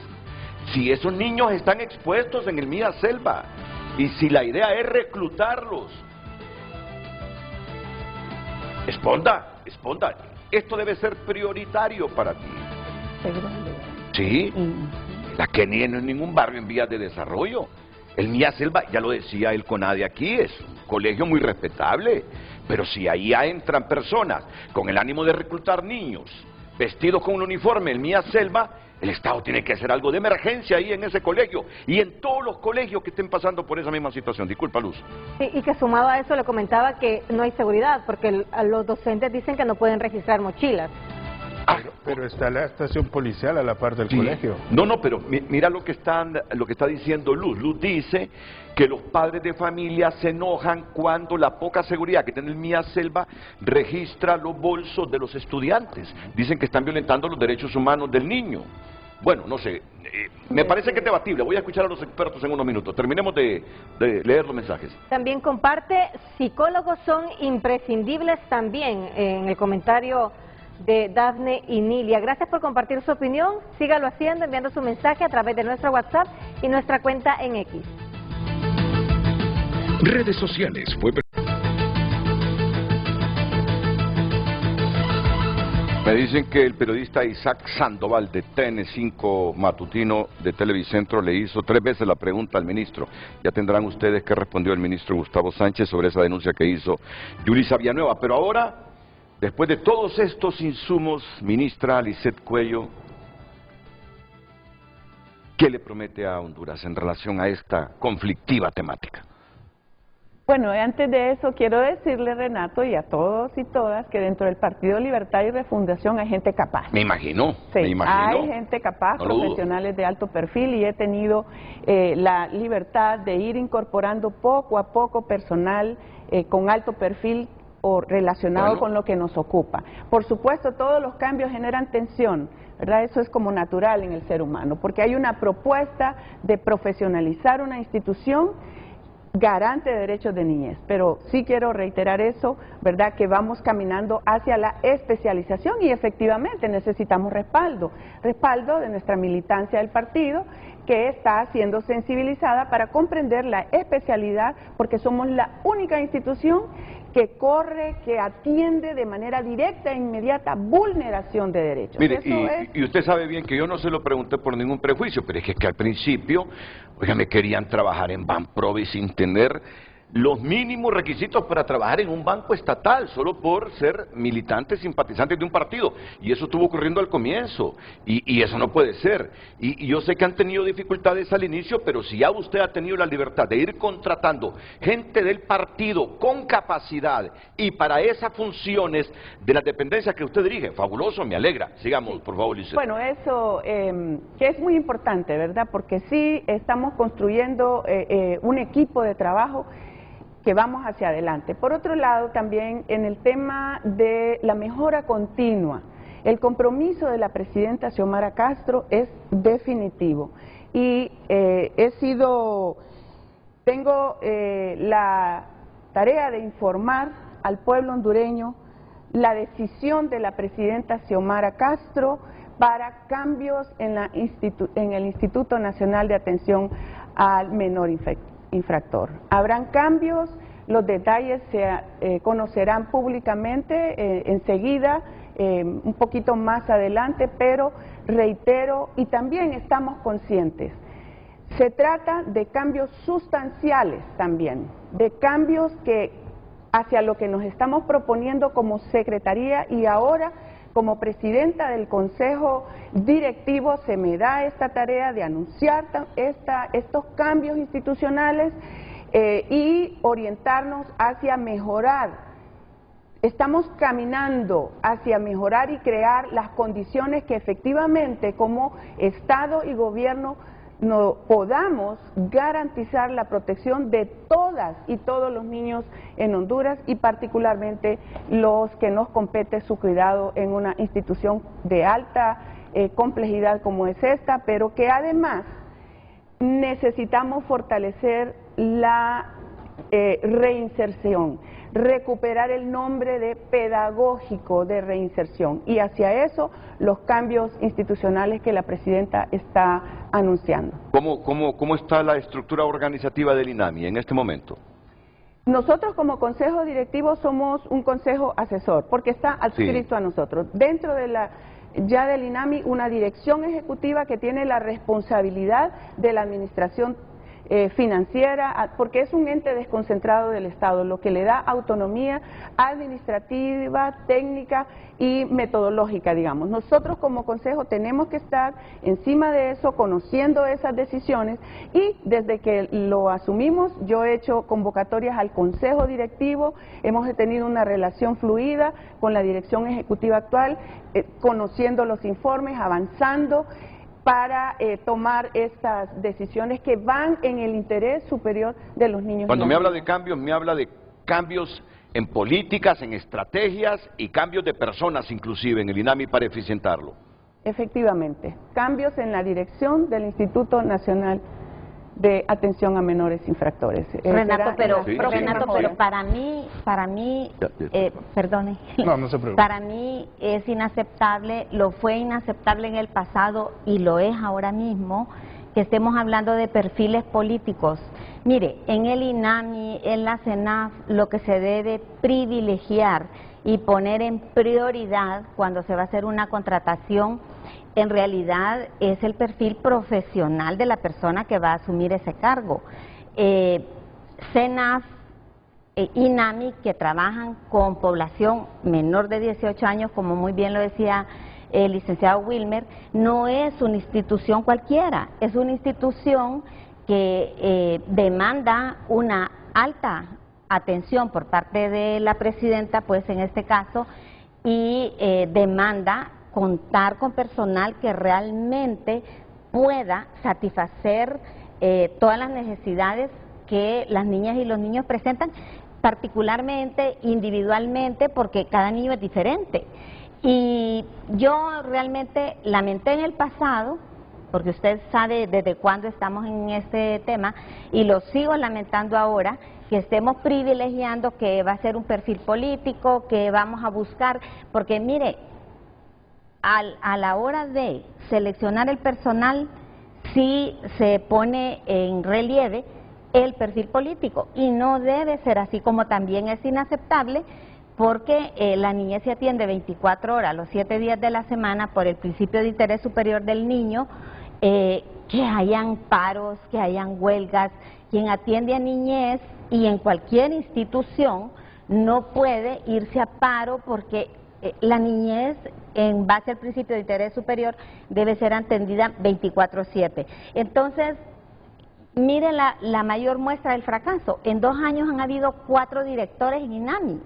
Si esos niños están expuestos en el Mía Selva, y si la idea es reclutarlos, Esponda, esto debe ser prioritario para ti. Sí, la Kenia no es ningún barrio en vías de desarrollo. El Mía Selva, ya lo decía el CONADE aquí, es un colegio muy respetable, pero si ahí entran personas con el ánimo de reclutar niños, vestidos con un uniforme, el Mía Selva, el Estado tiene que hacer algo de emergencia ahí en ese colegio y en todos los colegios que estén pasando por esa misma situación. Disculpa, Luz. Sí, y que sumado a eso le comentaba que no hay seguridad, porque los docentes dicen que no pueden registrar mochilas. Pero está la estación policial a la par del colegio. No, pero mira lo que está diciendo Luz. Luz dice que los padres de familia se enojan cuando la poca seguridad que tiene el Mía Selva registra los bolsos de los estudiantes. Dicen que están violentando los derechos humanos del niño. Bueno, no sé, me parece que es debatible. Voy a escuchar a los expertos en unos minutos. Terminemos de leer los mensajes. También comparte: psicólogos son imprescindibles también, en el comentario de Dafne Inilia. Gracias por compartir su opinión. Sígalo haciendo, enviando su mensaje a través de nuestro WhatsApp y nuestra cuenta en X. Redes sociales fue... Me dicen que el periodista Isaac Sandoval de TN5 Matutino de Televicentro le hizo 3 veces la pregunta al ministro. Ya tendrán ustedes qué respondió el ministro Gustavo Sánchez sobre esa denuncia que hizo Yulisa Villanueva. Pero ahora, después de todos estos insumos, ministra Lisset Cuello, ¿qué le promete a Honduras en relación a esta conflictiva temática? Bueno, antes de eso quiero decirle, Renato, y a todos y todas, que dentro del Partido Libertad y Refundación hay gente capaz. Me imagino, sí, me imagino. Hay gente capaz, no profesionales de alto perfil, y he tenido la libertad de ir incorporando poco a poco personal con alto perfil o relacionado con lo que nos ocupa. Por supuesto, todos los cambios generan tensión, ¿verdad? Eso es como natural en el ser humano, porque hay una propuesta de profesionalizar una institución garante de derechos de niñez, pero sí quiero reiterar eso, ¿verdad? Que vamos caminando hacia la especialización y efectivamente necesitamos respaldo de nuestra militancia del partido, que está siendo sensibilizada para comprender la especialidad, porque somos la única institución que corre, que atiende de manera directa e inmediata vulneración de derechos. Mire, y usted sabe bien que yo no se lo pregunté por ningún prejuicio, pero es que al principio, oiga, me querían trabajar en Banprovi sin tener los mínimos requisitos para trabajar en un banco estatal, solo por ser militantes, simpatizantes de un partido, y eso estuvo ocurriendo al comienzo, y eso no puede ser, y yo sé que han tenido dificultades al inicio, pero si ya usted ha tenido la libertad de ir contratando gente del partido con capacidad, y para esas funciones de las dependencias que usted dirige, fabuloso, me alegra. Sigamos, por favor, Lisset. Bueno, eso que es muy importante, ¿verdad? Porque sí estamos construyendo un equipo de trabajo que vamos hacia adelante. Por otro lado, también en el tema de la mejora continua, el compromiso de la presidenta Xiomara Castro es definitivo. Y tengo la tarea de informar al pueblo hondureño la decisión de la presidenta Xiomara Castro para cambios en el Instituto Nacional de Atención al Menor Infractor. Habrán cambios Los detalles se conocerán públicamente enseguida, un poquito más adelante, pero reitero, y también estamos conscientes, se trata de cambios sustanciales también, de cambios que hacia lo que nos estamos proponiendo como Secretaría, y ahora como presidenta del Consejo Directivo se me da esta tarea de anunciar estos cambios institucionales y orientarnos hacia mejorar. Estamos caminando hacia mejorar y crear las condiciones que efectivamente como Estado y Gobierno podamos garantizar la protección de todas y todos los niños en Honduras, y particularmente los que nos compete su cuidado en una institución de alta complejidad como es esta, pero que además necesitamos fortalecer la reinserción, recuperar el nombre de pedagógico de reinserción, y hacia eso los cambios institucionales que la presidenta está anunciando. ¿Cómo está la estructura organizativa del INAMI en este momento? Nosotros como consejo directivo somos un consejo asesor, porque está adscrito a nosotros. Dentro de del INAMI, una dirección ejecutiva que tiene la responsabilidad de la administración financiera, porque es un ente desconcentrado del Estado, lo que le da autonomía administrativa, técnica y metodológica, digamos. Nosotros como consejo tenemos que estar encima de eso, conociendo esas decisiones, y desde que lo asumimos yo he hecho convocatorias al consejo directivo, hemos tenido una relación fluida con la dirección ejecutiva actual, conociendo los informes, avanzando para tomar estas decisiones que van en el interés superior de los niños. Cuando me habla de cambios, me habla de cambios en políticas, en estrategias y cambios de personas inclusive en el INAMI para eficientarlo. Efectivamente, cambios en la dirección del Instituto Nacional de Atención a Menores Infractores. Renato, pero para mí, perdone, no se preocupe. Para mí es inaceptable, lo fue inaceptable en el pasado y lo es ahora mismo, que estemos hablando de perfiles políticos. Mire, en el INAMI, en la CENAF, lo que se debe privilegiar y poner en prioridad cuando se va a hacer una contratación, en realidad es el perfil profesional de la persona que va a asumir ese cargo. CENAF, INAMI, que trabajan con población menor de 18 años, como muy bien lo decía el licenciado Wilmer, no es una institución cualquiera, es una institución que demanda una alta atención por parte de la presidenta, pues en este caso, y demanda contar con personal que realmente pueda satisfacer todas las necesidades que las niñas y los niños presentan, particularmente, individualmente, porque cada niño es diferente. Y yo realmente lamenté en el pasado, porque usted sabe desde cuándo estamos en este tema, y lo sigo lamentando ahora, que estemos privilegiando que va a ser un perfil político, que vamos a buscar, porque mire, a la hora de seleccionar el personal, sí se pone en relieve el perfil político, y no debe ser así, como también es inaceptable, porque la niñez se atiende 24 horas, los 7 días de la semana, por el principio de interés superior del niño, que hayan paros, que hayan huelgas. Quien atiende a niñez y en cualquier institución no puede irse a paro, porque la niñez, en base al principio de interés superior, debe ser atendida 24/7. Entonces, mire la mayor muestra del fracaso. En 2 años han habido 4 directores en INAMI,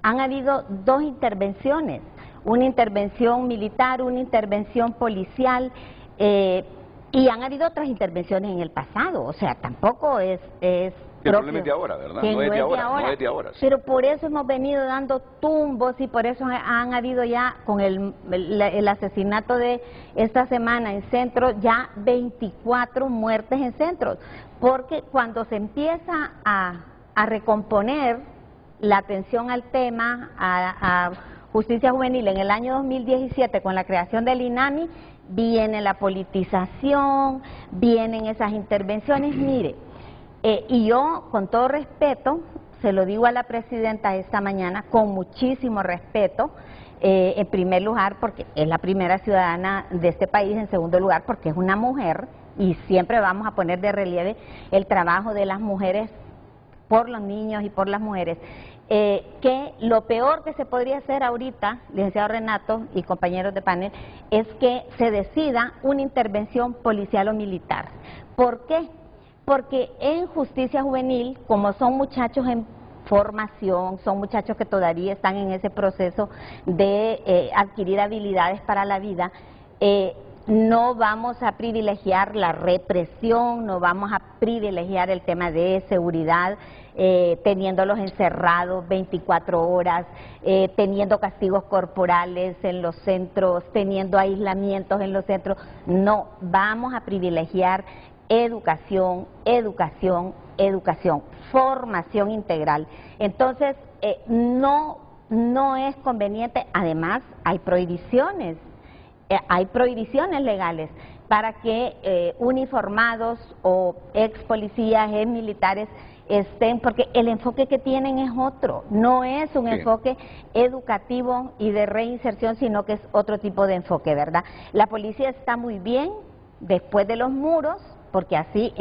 han habido 2 intervenciones, una intervención militar, una intervención policial, y han habido otras intervenciones en el pasado, o sea, tampoco es el problema es de ahora, ¿verdad? No es de ahora. Pero por eso hemos venido dando tumbos, y por eso han habido ya, con el asesinato de esta semana en centros, ya 24 muertes en centros, porque cuando se empieza a recomponer la atención al tema, a justicia juvenil en el año 2017 con la creación del INAMI, viene la politización, vienen esas intervenciones. Mire, y yo con todo respeto se lo digo a la presidenta esta mañana con muchísimo respeto, en primer lugar porque es la primera ciudadana de este país, en segundo lugar porque es una mujer y siempre vamos a poner de relieve el trabajo de las mujeres por los niños y por las mujeres, que lo peor que se podría hacer ahorita, licenciado Renato y compañeros de panel, es que se decida una intervención policial o militar. ¿Por qué? Porque en justicia juvenil, como son muchachos en formación, son muchachos que todavía están en ese proceso de adquirir habilidades para la vida, no vamos a privilegiar la represión, no vamos a privilegiar el tema de seguridad, teniéndolos encerrados 24 horas, teniendo castigos corporales en los centros, teniendo aislamientos en los centros. No, vamos a privilegiar educación, educación, educación, formación integral. Entonces, no es conveniente, además hay prohibiciones legales para que uniformados o ex policías, ex militares estén, porque el enfoque que tienen es otro, no es un enfoque educativo y de reinserción, sino que es otro tipo de enfoque, ¿verdad? La policía está muy bien después de los muros, porque así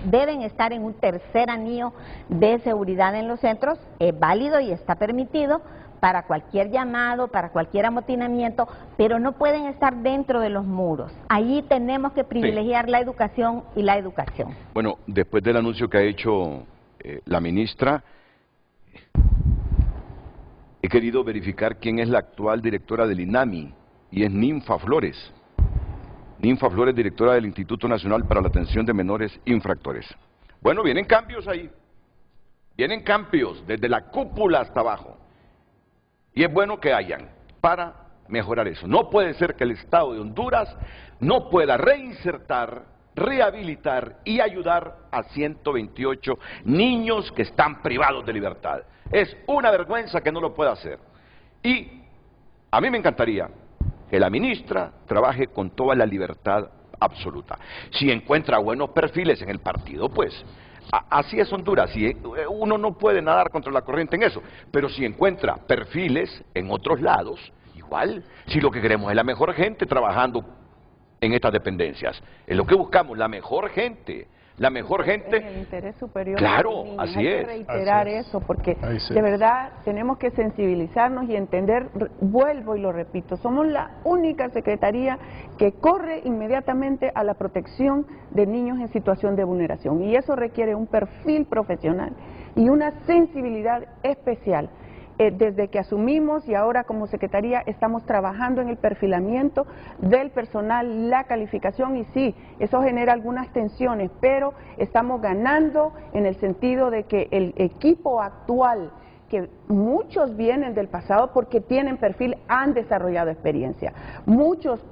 deben estar en un tercer anillo de seguridad en los centros, es válido y está permitido para cualquier llamado, para cualquier amotinamiento, pero no pueden estar dentro de los muros. Allí tenemos que privilegiar la educación y la educación. Bueno, después del anuncio que ha hecho la ministra, he querido verificar quién es la actual directora del INAMI, y es Ninfa Flores. Ninfa Flores, directora del Instituto Nacional para la Atención de Menores Infractores. Bueno, vienen cambios ahí. Vienen cambios desde la cúpula hasta abajo. Y es bueno que hayan para mejorar eso. No puede ser que el Estado de Honduras no pueda reinsertar, rehabilitar y ayudar a 128 niños que están privados de libertad. Es una vergüenza que no lo pueda hacer. Y a mí me encantaría que la ministra trabaje con toda la libertad absoluta. Si encuentra buenos perfiles en el partido, pues así es Honduras. Uno no puede nadar contra la corriente en eso, pero si encuentra perfiles en otros lados, igual, si lo que queremos es la mejor gente trabajando en estas dependencias, es lo que buscamos, la mejor gente. La mejor gente. En el interés superior. Claro, así hay es. que reiterar eso, porque de verdad tenemos que sensibilizarnos y entender, vuelvo y lo repito, somos la única secretaría que corre inmediatamente a la protección de niños en situación de vulneración, y eso requiere un perfil profesional y una sensibilidad especial. Desde que asumimos y ahora como Secretaría estamos trabajando en el perfilamiento del personal, la calificación, y sí, eso genera algunas tensiones, pero estamos ganando en el sentido de que el equipo actual, que muchos vienen del pasado porque tienen perfil, han desarrollado experiencia.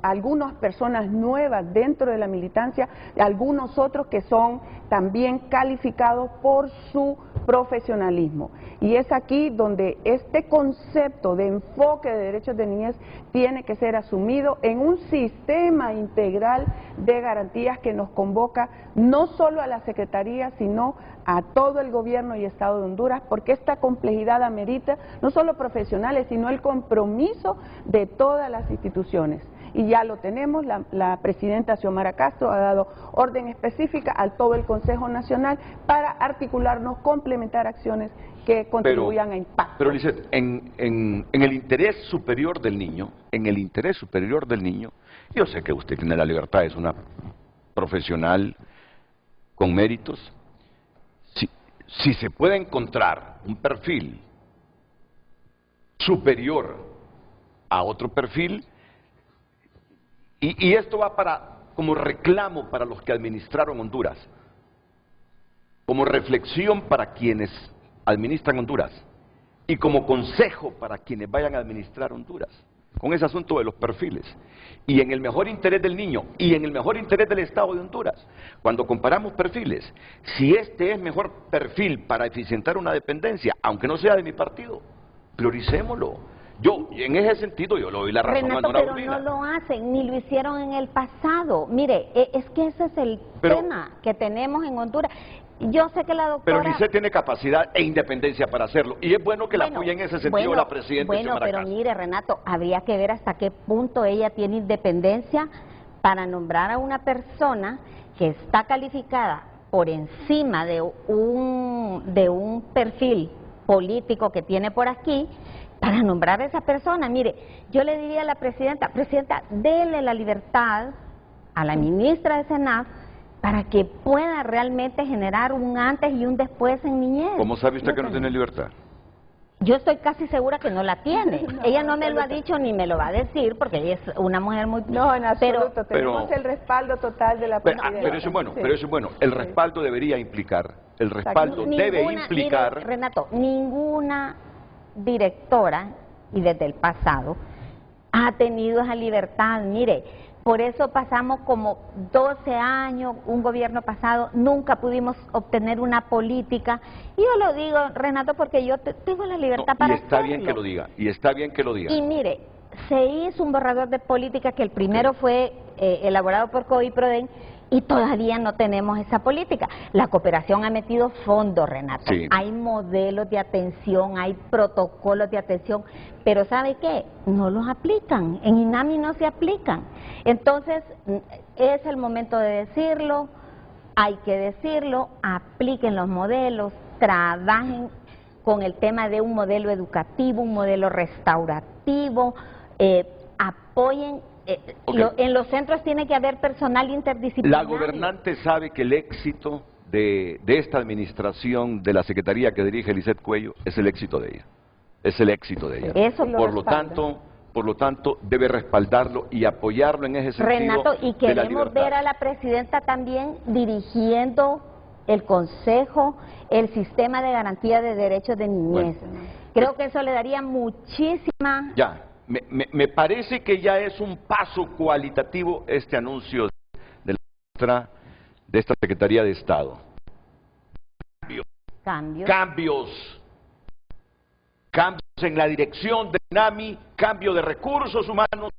Algunas personas nuevas dentro de la militancia, algunos otros que son también calificados por su profesionalismo. Y es aquí donde este concepto de enfoque de derechos de niñez tiene que ser asumido en un sistema integral de garantías que nos convoca no solo a la Secretaría, sino a todo el gobierno y Estado de Honduras, porque esta complejidad amerita no solo profesionales, sino el compromiso de todas las instituciones. Y ya lo tenemos, la presidenta Xiomara Castro ha dado orden específica a todo el Consejo Nacional para articularnos, complementar acciones que contribuyan a impacto. Pero Lizeth, en el interés superior del niño, yo sé que usted tiene la libertad, es una profesional con méritos. Si se puede encontrar un perfil superior a otro perfil, y esto va como reclamo para los que administraron Honduras, como reflexión para quienes administran Honduras, y como consejo para quienes vayan a administrar Honduras, con ese asunto de los perfiles, y en el mejor interés del niño, y en el mejor interés del Estado de Honduras. Cuando comparamos perfiles, si este es mejor perfil para eficientar una dependencia, aunque no sea de mi partido, prioricémoslo. En ese sentido, yo le doy la razón Renato, a Nora pero Urbina. no lo hacen, ni lo hicieron en el pasado. Mire, es que ese es el tema que tenemos en Honduras. Yo sé que la doctora... Pero Lisset tiene capacidad e independencia para hacerlo. Y es bueno que la apoye en ese sentido la presidenta Xiomara pero Castro. mire, Renato, habría que ver hasta qué punto ella tiene independencia para nombrar a una persona que está calificada por encima de un perfil político que tiene por aquí, para nombrar a esa persona. Mire, yo le diría a la presidenta, dele la libertad a la ministra de SENAF para que pueda realmente generar un antes y un después en niñez. ¿Cómo sabe usted que no tiene libertad? Yo estoy casi segura que no la tiene. Ella no me lo ha dicho ni me lo va a decir porque ella es una mujer muy... No, en absoluto, tenemos el respaldo total de la presidenta. Pero eso es bueno, pero eso es bueno. El respaldo debería implicar, el respaldo debe implicar... Mire, Renato, ninguna directora, y desde el pasado, ha tenido esa libertad. Mire, por eso pasamos como 12 años, un gobierno pasado, nunca pudimos obtener una política. Y yo lo digo, Renato, porque yo tengo la libertad para hacerlo. Y está bien que lo diga, y está bien que lo diga. Y mire, se hizo un borrador de política que el primero fue elaborado por COIPRODEN, y todavía no tenemos esa política. La cooperación ha metido fondos, Renato. Sí. Hay modelos de atención, hay protocolos de atención, pero ¿sabe qué? No los aplican. En INAMI no se aplican. Entonces, es el momento de decirlo, hay que decirlo, apliquen los modelos, trabajen con el tema de un modelo educativo, un modelo restaurativo, apoyen. En los centros tiene que haber personal interdisciplinario. La gobernante sabe que el éxito de esta administración, de la secretaría que dirige Lisset Cuello, es el éxito de ella. Es el éxito de ella. Eso por lo tanto, debe respaldarlo y apoyarlo en ese sentido. Renato, y queremos ver a la presidenta también dirigiendo el Consejo, el Sistema de Garantía de Derechos de Niñez. Bueno, creo que eso le daría muchísima... Ya. Me parece que ya es un paso cualitativo este anuncio de esta Secretaría de Estado. Cambios en la dirección del INAMI, cambio de recursos humanos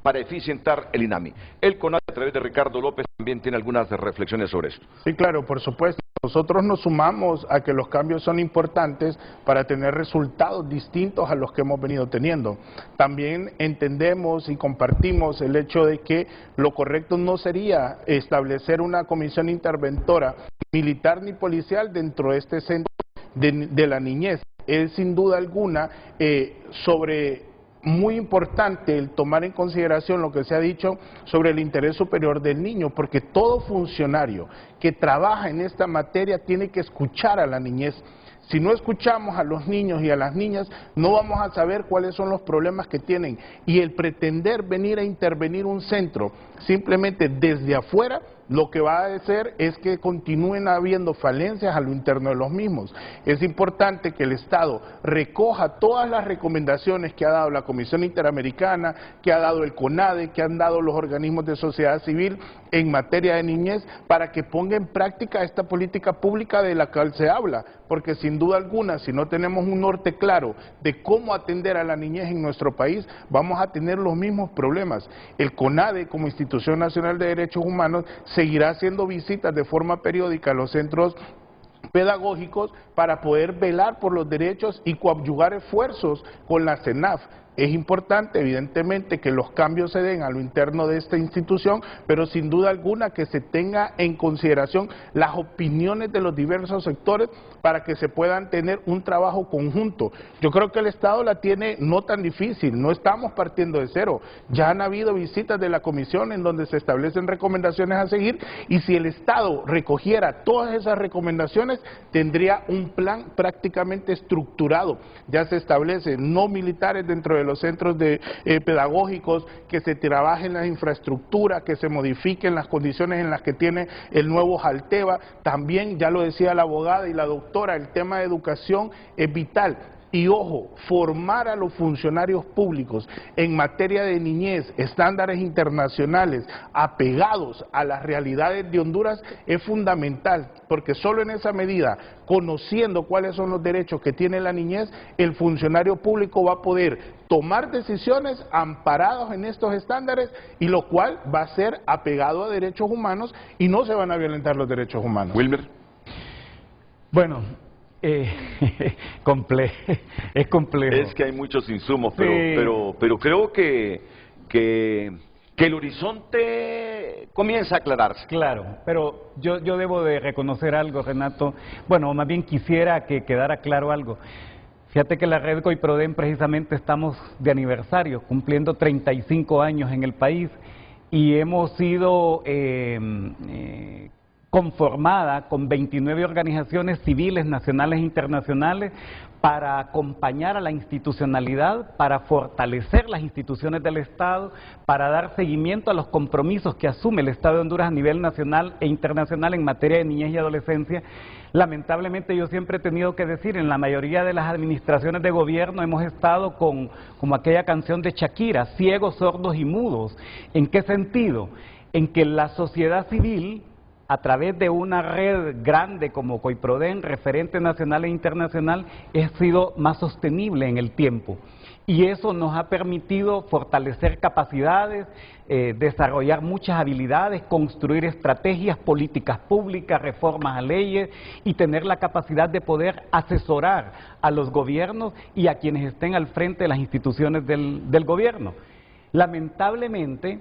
para eficientar el INAMI. El CONADE, a través de Ricardo López, también tiene algunas reflexiones sobre esto. Sí, claro, por supuesto. Nosotros nos sumamos a que los cambios son importantes para tener resultados distintos a los que hemos venido teniendo. También entendemos y compartimos el hecho de que lo correcto no sería establecer una comisión interventora militar ni policial dentro de este centro de la niñez. Es sin duda alguna muy importante el tomar en consideración lo que se ha dicho sobre el interés superior del niño, porque todo funcionario que trabaja en esta materia tiene que escuchar a la niñez. Si no escuchamos a los niños y a las niñas, no vamos a saber cuáles son los problemas que tienen. Y el pretender venir a intervenir un centro simplemente desde afuera, lo que va a hacer es que continúen habiendo falencias a lo interno de los mismos. Es importante que el Estado recoja todas las recomendaciones que ha dado la Comisión Interamericana, que ha dado el CONADE, que han dado los organismos de sociedad civil en materia de niñez, para que ponga en práctica esta política pública de la cual se habla, porque sin duda alguna, si no tenemos un norte claro de cómo atender a la niñez en nuestro país, vamos a tener los mismos problemas. El CONADE, como Institución Nacional de Derechos Humanos, seguirá haciendo visitas de forma periódica a los centros pedagógicos para poder velar por los derechos y coadyuvar esfuerzos con la SENAF. Es importante, evidentemente, que los cambios se den a lo interno de esta institución, pero sin duda alguna que se tenga en consideración las opiniones de los diversos sectores para que se puedan tener un trabajo conjunto. Yo creo que el Estado la tiene no tan difícil, no estamos partiendo de cero. Ya han habido visitas de la Comisión en donde se establecen recomendaciones a seguir, y si el Estado recogiera todas esas recomendaciones, tendría un plan prácticamente estructurado. Ya se establece no militares dentro de los centros pedagógicos, que se trabaje en la infraestructura, que se modifiquen las condiciones en las que tiene el nuevo Jalteva. También, ya lo decía la abogada y la doctora, el tema de educación es vital. Y ojo, formar a los funcionarios públicos en materia de niñez, estándares internacionales, apegados a las realidades de Honduras, es fundamental, porque solo en esa medida, conociendo cuáles son los derechos que tiene la niñez, el funcionario público va a poder tomar decisiones amparados en estos estándares, y lo cual va a ser apegado a derechos humanos y no se van a violentar los derechos humanos. Wilmer. Bueno, es complejo. Es que hay muchos insumos, Sí. pero creo que el horizonte comienza a aclararse. Claro, pero yo debo de reconocer algo, Renato. Bueno, más bien quisiera que quedara claro algo. Fíjate que la red COIPRODEN precisamente estamos de aniversario, cumpliendo 35 años en el país y hemos sido conformada con 29 organizaciones civiles nacionales e internacionales para acompañar a la institucionalidad, para fortalecer las instituciones del Estado, para dar seguimiento a los compromisos que asume el Estado de Honduras a nivel nacional e internacional en materia de niñez y adolescencia. Lamentablemente yo siempre he tenido que decir, en la mayoría de las administraciones de gobierno hemos estado como aquella canción de Shakira, ciegos, sordos y mudos. ¿En qué sentido? En que la sociedad civil, a través de una red grande como COIPRODEN, referente nacional e internacional, ha sido más sostenible en el tiempo. Y eso nos ha permitido fortalecer capacidades, desarrollar muchas habilidades, construir estrategias, políticas públicas, reformas a leyes y tener la capacidad de poder asesorar a los gobiernos y a quienes estén al frente de las instituciones del gobierno. Lamentablemente,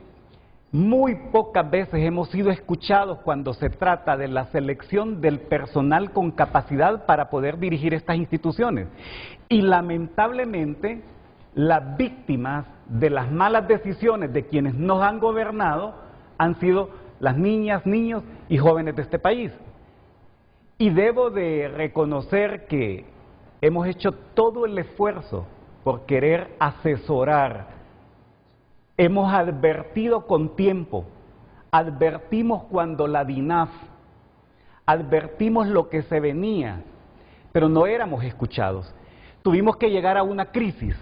muy pocas veces hemos sido escuchados cuando se trata de la selección del personal con capacidad para poder dirigir estas instituciones. Y lamentablemente, las víctimas de las malas decisiones de quienes nos han gobernado han sido las niñas, niños y jóvenes de este país. Y debo de reconocer que hemos hecho todo el esfuerzo por querer asesorar. Hemos advertido con tiempo, advertimos cuando la DINAF, advertimos lo que se venía, pero no éramos escuchados. Tuvimos que llegar a una crisis,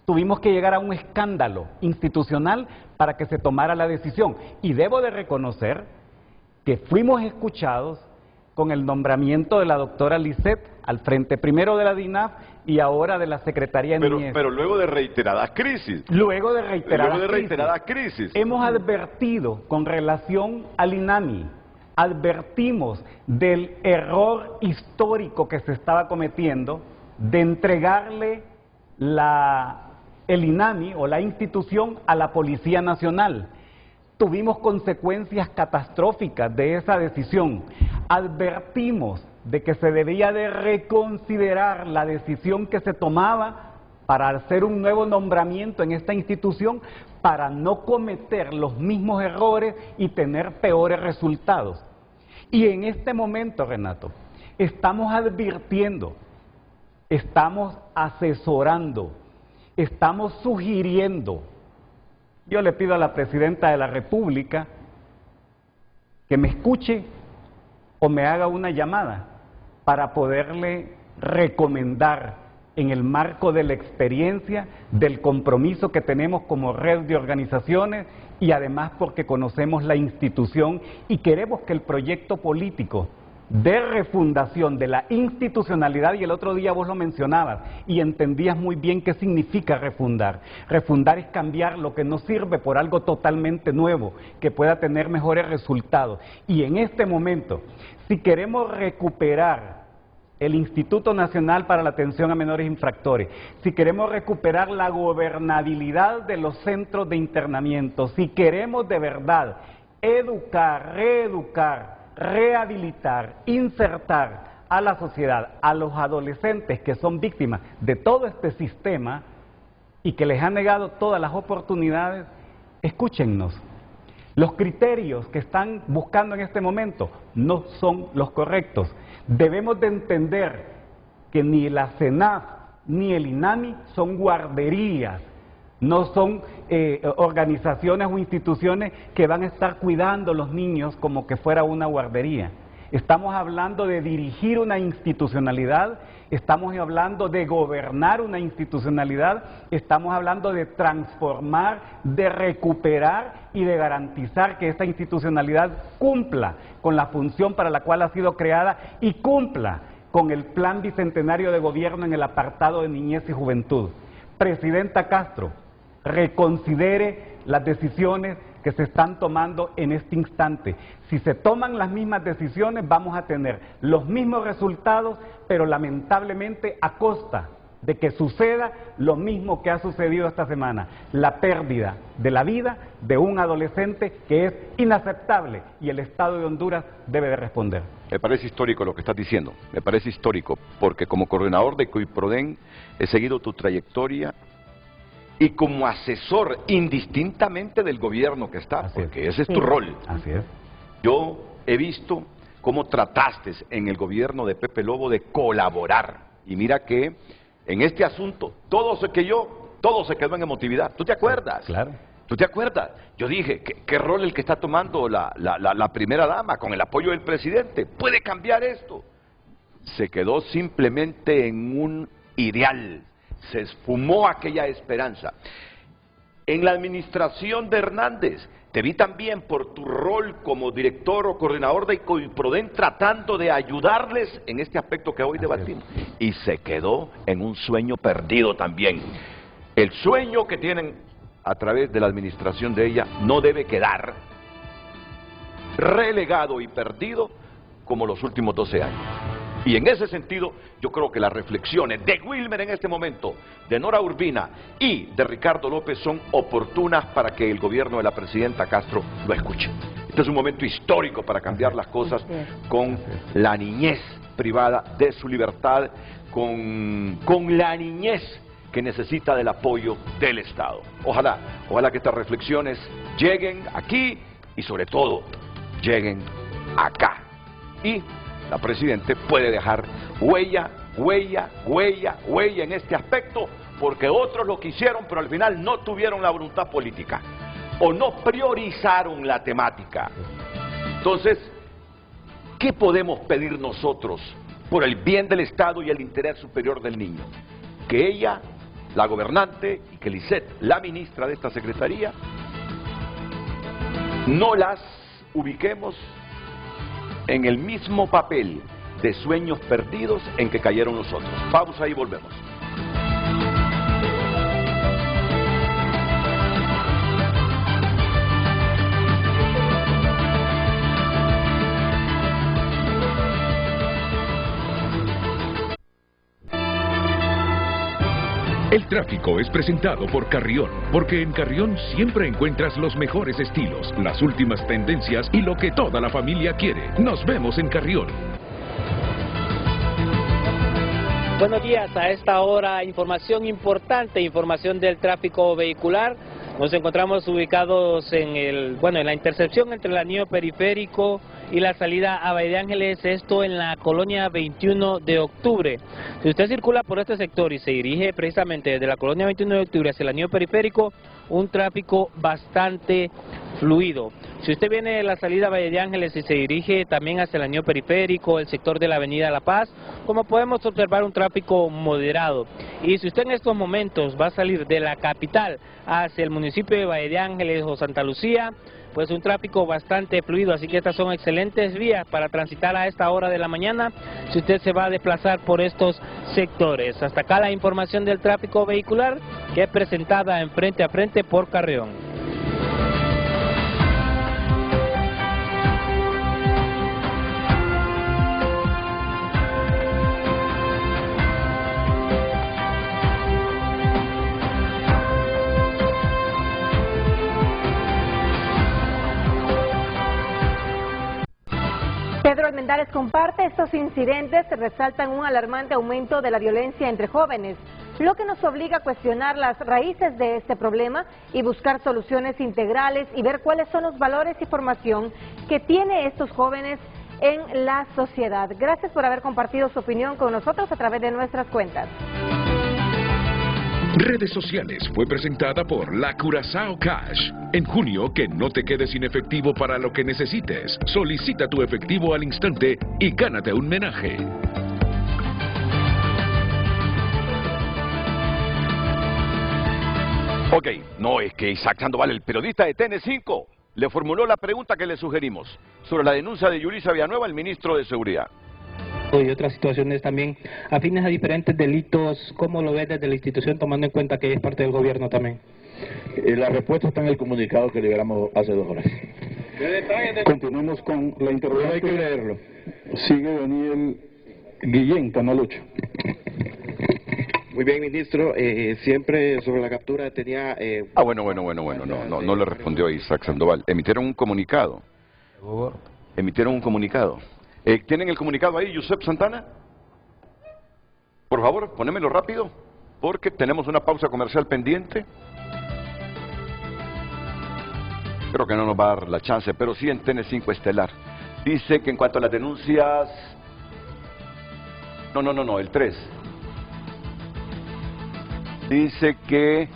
tuvimos que llegar a un escándalo institucional para que se tomara la decisión. Y debo de reconocer que fuimos escuchados con el nombramiento de la doctora Lisette al frente primero de la DINAF y ahora de la Secretaría de Niñez. Pero luego de reiteradas crisis. Luego de reiteradas crisis. Hemos advertido con relación al INAMI, advertimos del error histórico que se estaba cometiendo de entregarle el INAMI o la institución a la Policía Nacional. Tuvimos consecuencias catastróficas de esa decisión. Advertimos de que se debía de reconsiderar la decisión que se tomaba para hacer un nuevo nombramiento en esta institución para no cometer los mismos errores y tener peores resultados. Y en este momento, Renato, estamos advirtiendo, estamos asesorando, estamos sugiriendo. Yo le pido a la Presidenta de la República que me escuche o me haga una llamada para poderle recomendar en el marco de la experiencia, del compromiso que tenemos como red de organizaciones y además porque conocemos la institución y queremos que el proyecto político de refundación de la institucionalidad, y el otro día vos lo mencionabas y entendías muy bien qué significa refundar. Refundar es cambiar lo que no sirve por algo totalmente nuevo, que pueda tener mejores resultados. Y en este momento, si queremos recuperar el Instituto Nacional para la Atención a Menores Infractores, si queremos recuperar la gobernabilidad de los centros de internamiento, si queremos de verdad educar, reeducar, rehabilitar, insertar a la sociedad, a los adolescentes que son víctimas de todo este sistema y que les han negado todas las oportunidades, escúchennos. Los criterios que están buscando en este momento no son los correctos. Debemos de entender que ni la CENAF ni el INAMI son guarderías, no son organizaciones o instituciones que van a estar cuidando a los niños como que fuera una guardería. Estamos hablando de dirigir una institucionalidad, estamos hablando de gobernar una institucionalidad, estamos hablando de transformar, de recuperar y de garantizar que esta institucionalidad cumpla con la función para la cual ha sido creada y cumpla con el Plan Bicentenario de Gobierno en el apartado de Niñez y Juventud. Presidenta Castro, reconsidere las decisiones que se están tomando en este instante. Si se toman las mismas decisiones, vamos a tener los mismos resultados, pero lamentablemente a costa de que suceda lo mismo que ha sucedido esta semana, la pérdida de la vida de un adolescente que es inaceptable y el Estado de Honduras debe de responder. Me parece histórico lo que estás diciendo, me parece histórico, porque como coordinador de COIPRODEN he seguido tu trayectoria y como asesor indistintamente del gobierno que está, porque ese es tu rol. Así es. Yo he visto cómo trataste en el gobierno de Pepe Lobo de colaborar, y mira que en este asunto todo se quedó en emotividad. ¿Tú te acuerdas? Claro. ¿Tú te acuerdas? Yo dije, ¿qué rol el que está tomando la primera dama con el apoyo del presidente? ¿Puede cambiar esto? Se quedó simplemente en un ideal. Se esfumó aquella esperanza. En la administración de Hernández, te vi también por tu rol como director o coordinador de COIPRODEN tratando de ayudarles en este aspecto que hoy debatimos. Y se quedó en un sueño perdido también. El sueño que tienen a través de la administración de ella no debe quedar relegado y perdido como los últimos 12 años. Y en ese sentido, yo creo que las reflexiones de Wilmer en este momento, de Nora Urbina y de Ricardo López son oportunas para que el gobierno de la presidenta Castro lo escuche. Este es un momento histórico para cambiar las cosas con la niñez privada de su libertad, con la niñez que necesita del apoyo del Estado. Ojalá que estas reflexiones lleguen aquí y sobre todo lleguen acá. Y la Presidenta puede dejar huella en este aspecto, porque otros lo quisieron, pero al final no tuvieron la voluntad política, o no priorizaron la temática. Entonces, ¿qué podemos pedir nosotros por el bien del Estado y el interés superior del niño? Que ella, la gobernante, y que Lisette, la ministra de esta secretaría, no las ubiquemos en el mismo papel de sueños perdidos en que cayeron los otros. Pausa y volvemos. El tráfico es presentado por Carrión, porque en Carrión siempre encuentras los mejores estilos, las últimas tendencias y lo que toda la familia quiere. Nos vemos en Carrión. Buenos días, a esta hora información importante, información del tráfico vehicular. Nos encontramos ubicados en la intersección entre el anillo periférico y la salida a Valle de Ángeles, esto en la colonia 21 de octubre. Si usted circula por este sector y se dirige precisamente desde la colonia 21 de octubre hacia el anillo periférico, un tráfico bastante fluido. Si usted viene de la salida a Valle de Ángeles y se dirige también hacia el anillo periférico, el sector de la avenida La Paz, como podemos observar, un tráfico moderado. Y si usted en estos momentos va a salir de la capital hacia el municipio de Valle de Ángeles o Santa Lucía, pues un tráfico bastante fluido, así que estas son excelentes vías para transitar a esta hora de la mañana si usted se va a desplazar por estos sectores. Hasta acá la información del tráfico vehicular, que es presentada en Frente a Frente por Carrión. Pedro Almendares comparte estos incidentes, resaltan un alarmante aumento de la violencia entre jóvenes, lo que nos obliga a cuestionar las raíces de este problema y buscar soluciones integrales y ver cuáles son los valores y formación que tienen estos jóvenes en la sociedad. Gracias por haber compartido su opinión con nosotros a través de nuestras cuentas. Redes sociales fue presentada por La Curazao Cash. En junio, que no te quedes sin efectivo para lo que necesites. Solicita tu efectivo al instante y gánate un menaje. Ok, no, es que Isaac Sandoval, el periodista de TN5, le formuló la pregunta que le sugerimos sobre la denuncia de Yulisa Villanueva al ministro de Seguridad. Y otras situaciones también afines a diferentes delitos. ¿Cómo lo ves desde la institución, tomando en cuenta que ella es parte del gobierno también? La respuesta está en el comunicado que liberamos hace 2 horas. Continuamos con la interrogante. Hay que leerlo. Sigue Daniel Guillén, Canal 8. Muy bien, ministro. Siempre sobre la captura tenía... Bueno, no le respondió a Isaac Sandoval. Emitieron un comunicado. ¿Tienen el comunicado ahí, Josep Santana? Por favor, ponémelo rápido, porque tenemos una pausa comercial pendiente. Creo que no nos va a dar la chance, pero sí en TN5 Estelar. Dice que en cuanto a las denuncias... No, el 3. Dice que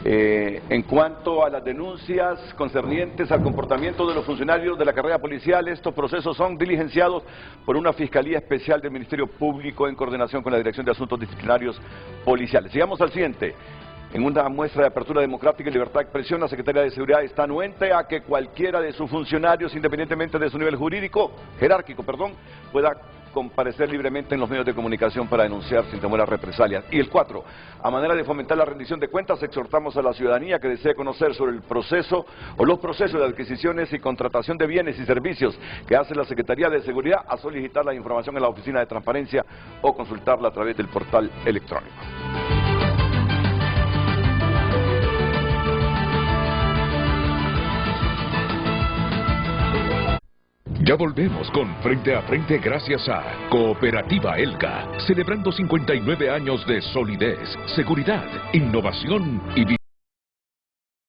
en cuanto a las denuncias concernientes al comportamiento de los funcionarios de la carrera policial, estos procesos son diligenciados por una Fiscalía Especial del Ministerio Público en coordinación con la Dirección de Asuntos Disciplinarios Policiales. Sigamos al siguiente. En una muestra de apertura democrática y libertad de expresión, la Secretaría de Seguridad está anuente a que cualquiera de sus funcionarios, independientemente de su nivel jerárquico, pueda comparecer libremente en los medios de comunicación para denunciar sin temor a represalias. Y el 4, a manera de fomentar la rendición de cuentas, exhortamos a la ciudadanía que desee conocer sobre el proceso o los procesos de adquisiciones y contratación de bienes y servicios que hace la Secretaría de Seguridad a solicitar la información en la Oficina de Transparencia o consultarla a través del portal electrónico. Ya volvemos con Frente a Frente gracias a Cooperativa Elga, celebrando 59 años de solidez, seguridad, innovación y